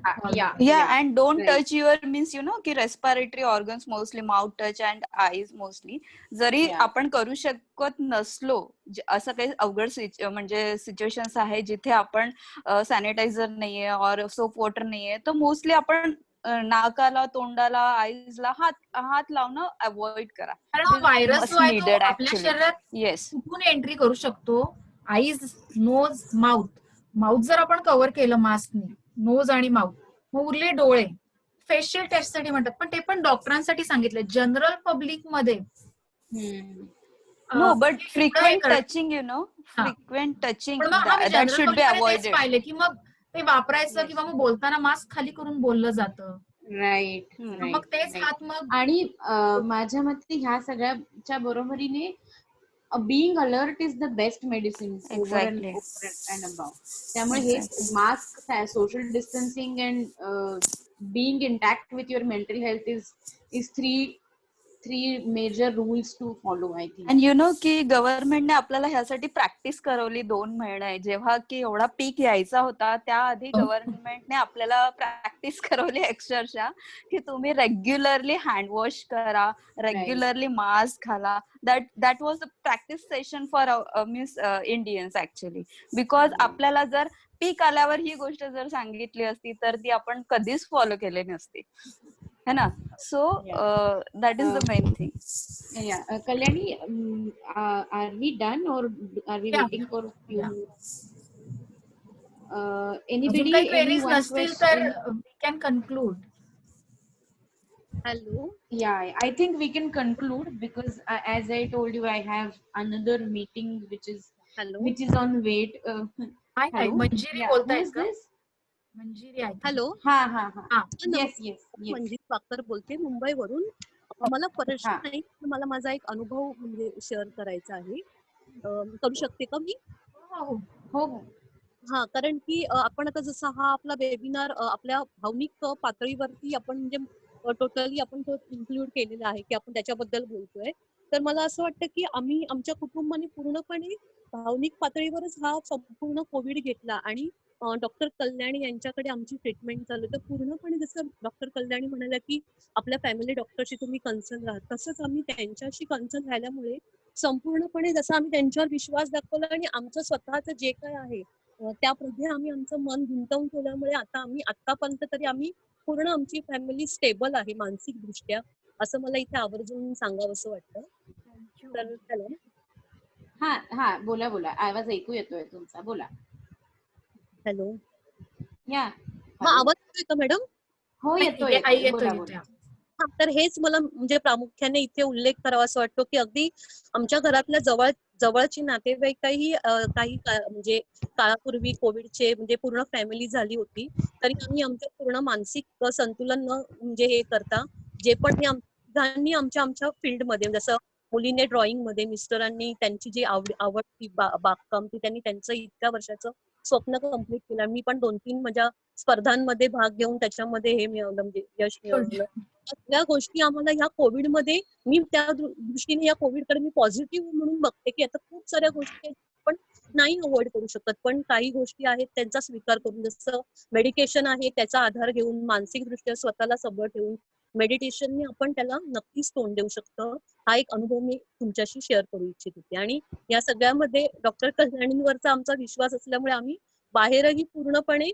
Yeah, and don't right. touch your means की respiratory organs mostly mouth touch and eyes mostly. जरी आपण करू शकत नसलो, असं काही अवघड म्हणजे सिच्युएशन्स आहे जिथे आपण सॅनिटायझर नाहीये और सोप वॉटर नाहीये, तर मोस्टली आपण नाकाला, तोंडाला, आईजला हात लावणं अवॉइड करा. कारण व्हायरस जो आहे तो आपल्या शरीरात येस कुठून एंट्री करू शकतो? आईज, नोज, माउथ जर आपण कव्हर केलं मास्कने, नोज आणि माउथ, मग उरले डोळे. फेशियल टेस्ट साठी म्हणतात, पण ते पण डॉक्टरांसाठी सांगितलं. जनरल पब्लिक मध्ये No, but हे frequent कर- touching, frequent touching, पण मग आम्ही that जनरल should be पब्लिककडे तेच avoided. पाहिले की मग ते वापरायचं किंवा मग बोलताना मास्क खाली करून बोललं जातं. राईट मग तेच हात मग आणि माझ्या मते ह्या सगळ्याच्या बरोबरीने being alert is the best medicine over Exactly. and above. त्यामुळे हे mask, social distancing and being intact with your mental health is three major rules to follow, I think. आणि की गव्हर्नमेंटने आपल्याला ह्यासाठी प्रॅक्टिस करवली 2 महिने. जेव्हा की एवढा पीक यायचा होता त्याआधी गव्हर्नमेंटने आपल्याला प्रॅक्टिस करवली अक्षरशः की तुम्ही रेग्युलरली हँड वॉश करा, रेग्युलरली मास्क घाला. That was the practice session for means Indians actually. Because आपल्याला जर पीक आल्यावर ही गोष्ट जर सांगितली असती तर ती आपण कधीच फॉलो केली नसती, है ना. So that is the main thing. Yeah, Kalyani, are we done or are we waiting for few? Anybody? अजून काही Any क्वेरीज one नसतील तर question? we can conclude. Hello. Yeah, I think we can conclude because as I told you, I have another meeting which Hello. is on wait. High high, Hello? Manjiri Yeah, who बोलतायत is का? this? मंजिरी आहे. हॅलो. हा हा हा. हा. Yes, yes, yes. मंजित पाकर बोलते मुंबईवरून. मला प्रश्न हा. नाही, मला माझा एक अनुभव म्हणजे शेअर करायचा आहे. करू शकते का मी? हो हो हो. हा, कारण की आपण आता जसा हा आपला वेबिनार आपल्या भावनिक पातळीवरती आपण म्हणजे टोटली आपण तो इन्क्लूड केलेला आहे की आपण त्याच्याबद्दल बोलतोय. तर मला असं वाटतं की आम्ही आमच्या कुटुंबाने पूर्णपणे भावनिक पातळीवरच हा संपूर्ण कोविड घेतला आणि डॉक्टर कल्याणी यांच्याकडे आमची ट्रीटमेंट चालू. तर पूर्णपणे जसं डॉक्टर कल्याणी म्हणाल्या की आपल्या फॅमिली डॉक्टरशी तुम्ही कन्सर्न राहा, तसंच आम्ही त्यांच्याशी कन्सर्न राहिल्यामुळे संपूर्णपणे जसं आम्ही त्यांच्यावर विश्वास दाखवला आणि आमचं स्वतःचं जे काय आहे त्यामध्ये आम्ही आमचं मन गुंतवून ठेवल्यामुळे आता आम्ही आतापर्यंत तरी आम्ही पूर्ण आमची फॅमिली स्टेबल आहे मानसिक दृष्ट्या, असं मला इथे आवर्जून सांगावंसं वाटतं. तर हॅलो. हा हा, बोला बोला, आवाज ऐकू येतोय तुमचा, बोला. हॅलो. या. आवाज येतोय का मॅडम? हो येतोय, बोला बोला. तर हेच मला म्हणजे प्रामुख्याने इथे उल्लेख करावा असं वाटतो की अगदी आमच्या घरातल्या जवळची नातेवाईकही काही म्हणजे काळापूर्वी कोविडचे म्हणजे पूर्ण फॅमिली झाली होती, तरी आम्ही आमचं पूर्ण मानसिक संतुलन न म्हणजे हे करता जे पण हे आमच्या फील्डमध्ये जसं मुलीने ड्रॉइंग मध्ये, मिस्टरांनी त्यांची जी आवडती बागकाम ती त्यांनी त्यांचं इतक्या वर्षाचं स्वप्न कम्प्लीट केलं. मी पण 2-3 माझ्या स्पर्धांमध्ये भाग घेऊन त्याच्यामध्ये हे मिळवलं म्हणजे यश मिळवलं. या गोष्टी आम्हाला ह्या कोविडमध्ये मी त्या दृष्टीने या कोविडकडे मी पॉझिटिव्ह म्हणून बघते की आता खूप साऱ्या गोष्टी आपण नाही अवॉइड करू शकत, पण काही गोष्टी आहेत त्यांचा स्वीकार करून, जसं मेडिकेशन आहे त्याचा आधार घेऊन मानसिकदृष्ट्या स्वतःला सबळ ठेवून मेडिटेशनने आपण त्याला नक्कीच तोंड देऊ शकतो. हा एक अनुभव मी तुमच्याशी शेअर करू इच्छित होते. आणि या सगळ्यामध्ये डॉक्टर कल्याणींवरचा आमचा विश्वास असल्यामुळे आम्ही बाहेरही पूर्णपणे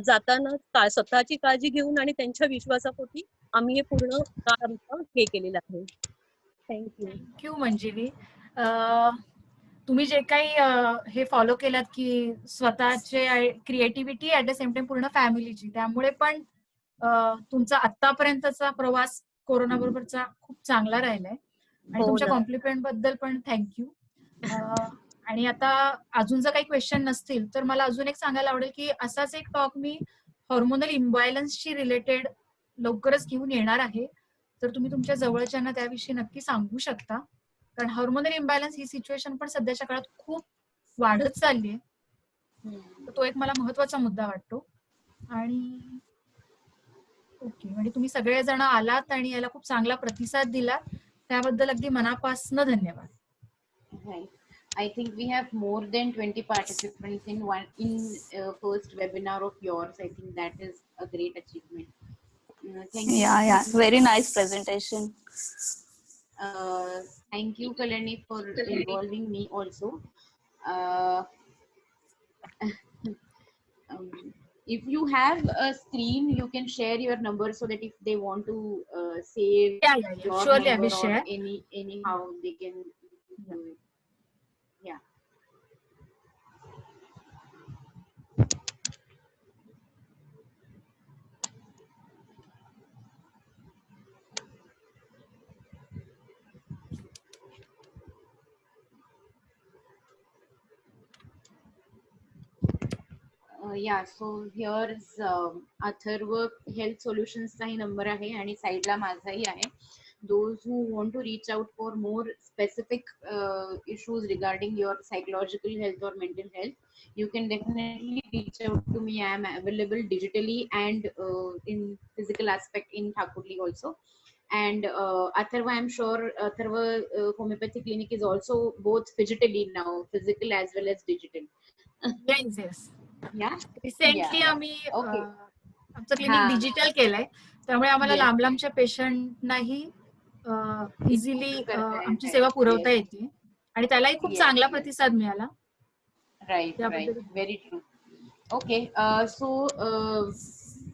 जाताना स्वतःची काळजी घेऊन आणि त्यांच्या विश्वासापोटी आम्ही हे पूर्ण काळ आमचा हे केलेलं आहे. थँक्यू मंजिरी. तुम्ही जे काही हे फॉलो केलात की स्वतःचे creativity at the same time पूर्ण फॅमिलीची, त्यामुळे पण तुमचा आतापर्यंतचा प्रवास कोरोना बरोबरचा खूप चांगला राहिलाय आणि तुमच्या कॉम्प्लिमेंट बद्दल पण थँक्यू. आणि आता अजून जर काही क्वेश्चन नसतील तर मला अजून एक सांगायला आवडेल की असाच एक टॉक मी हॉर्मोनल इम्बॅलन्सशी रिलेटेड लवकरच घेऊन येणार आहे, तर तुम्ही तुमच्या जवळच्यांना त्याविषयी नक्की सांगू शकता. कारण हॉर्मोनल इम्बॅलन्स ही सिच्युएशन पण सध्याच्या काळात खूप वाढत चालली आहे, तर तो एक मला महत्वाचा मुद्दा वाटतो. आणि ओके, म्हणजे तुम्ही सगळेजण आलात आणि याला खूप चांगला प्रतिसाद दिला, त्याबद्दल अगदी मनापासून धन्यवाद. I think we have more than 20 participants in first webinar of yours. I think that is a great achievement. Thank you. Yeah, very nice presentation. Thank you, Kalyani, for involving me also. If you have a screen, you can share your number so that if they want to save your Surely I number will or share. anyhow they can do it. Yeah. Yeah so here's Atharva health सोल्युशन्सचाही नंबर आहे आणि साईडला माझाही आहे. Those who want to reach out for more specific issues regarding your psychological health or mental health, you can definitely reach out to me. I am available digitally and in physical aspect in Thakurli also. And Atharva, I'm sure Atharva Homeopathy Clinic is also both digitally now, physical as well as digital. Yes. Yeah. Recently Yeah. आम्ही Okay. आमचं क्लिनिक हा. डिजिटल केलंय, त्यामुळे आम्हाला Yes. लांब लांबच्या पेशंटनाही इझिली करता आमची येते. सेवा पुरवता Yes. येते आणि त्यालाही खूप Yes, चांगला yes. प्रतिसाद मिळाला. Right, त्याबद्दल right. Very true. Okay. So,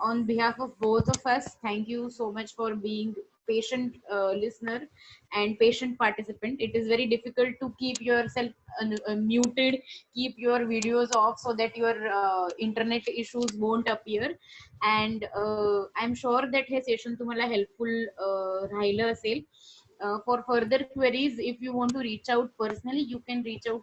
on behalf of both of us, thank you so much for being patient listener and patient participant. It is very difficult to keep yourself muted, keep your videos off so that your internet issues won't appear. And I'm sure that हे session तुम्हाला helpful राहिलं असेल. For further queries, if you want to reach out personally, you can reach out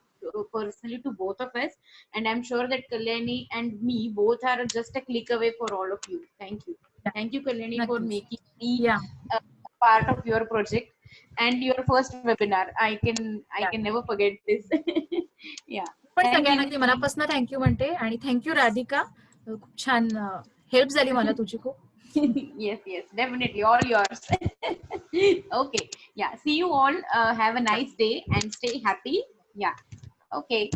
personally to both of us, and I'm sure that Kalyani and me both are just a click away for all of you. Thank you Kalyani for नक्कीच. making me या a part of your project and your first webinar. I can never forget this. Yeah, पण thank सगळ्यांना you. अगदी मनापासून थँक्यू म्हणते आणि थँक्यू राधिका, खूप छान हेल्प झाली मला तुझी खूप. Yes, definitely, all yours. Okay, yeah, see you all. Have a nice day and stay happy. Yeah, okay.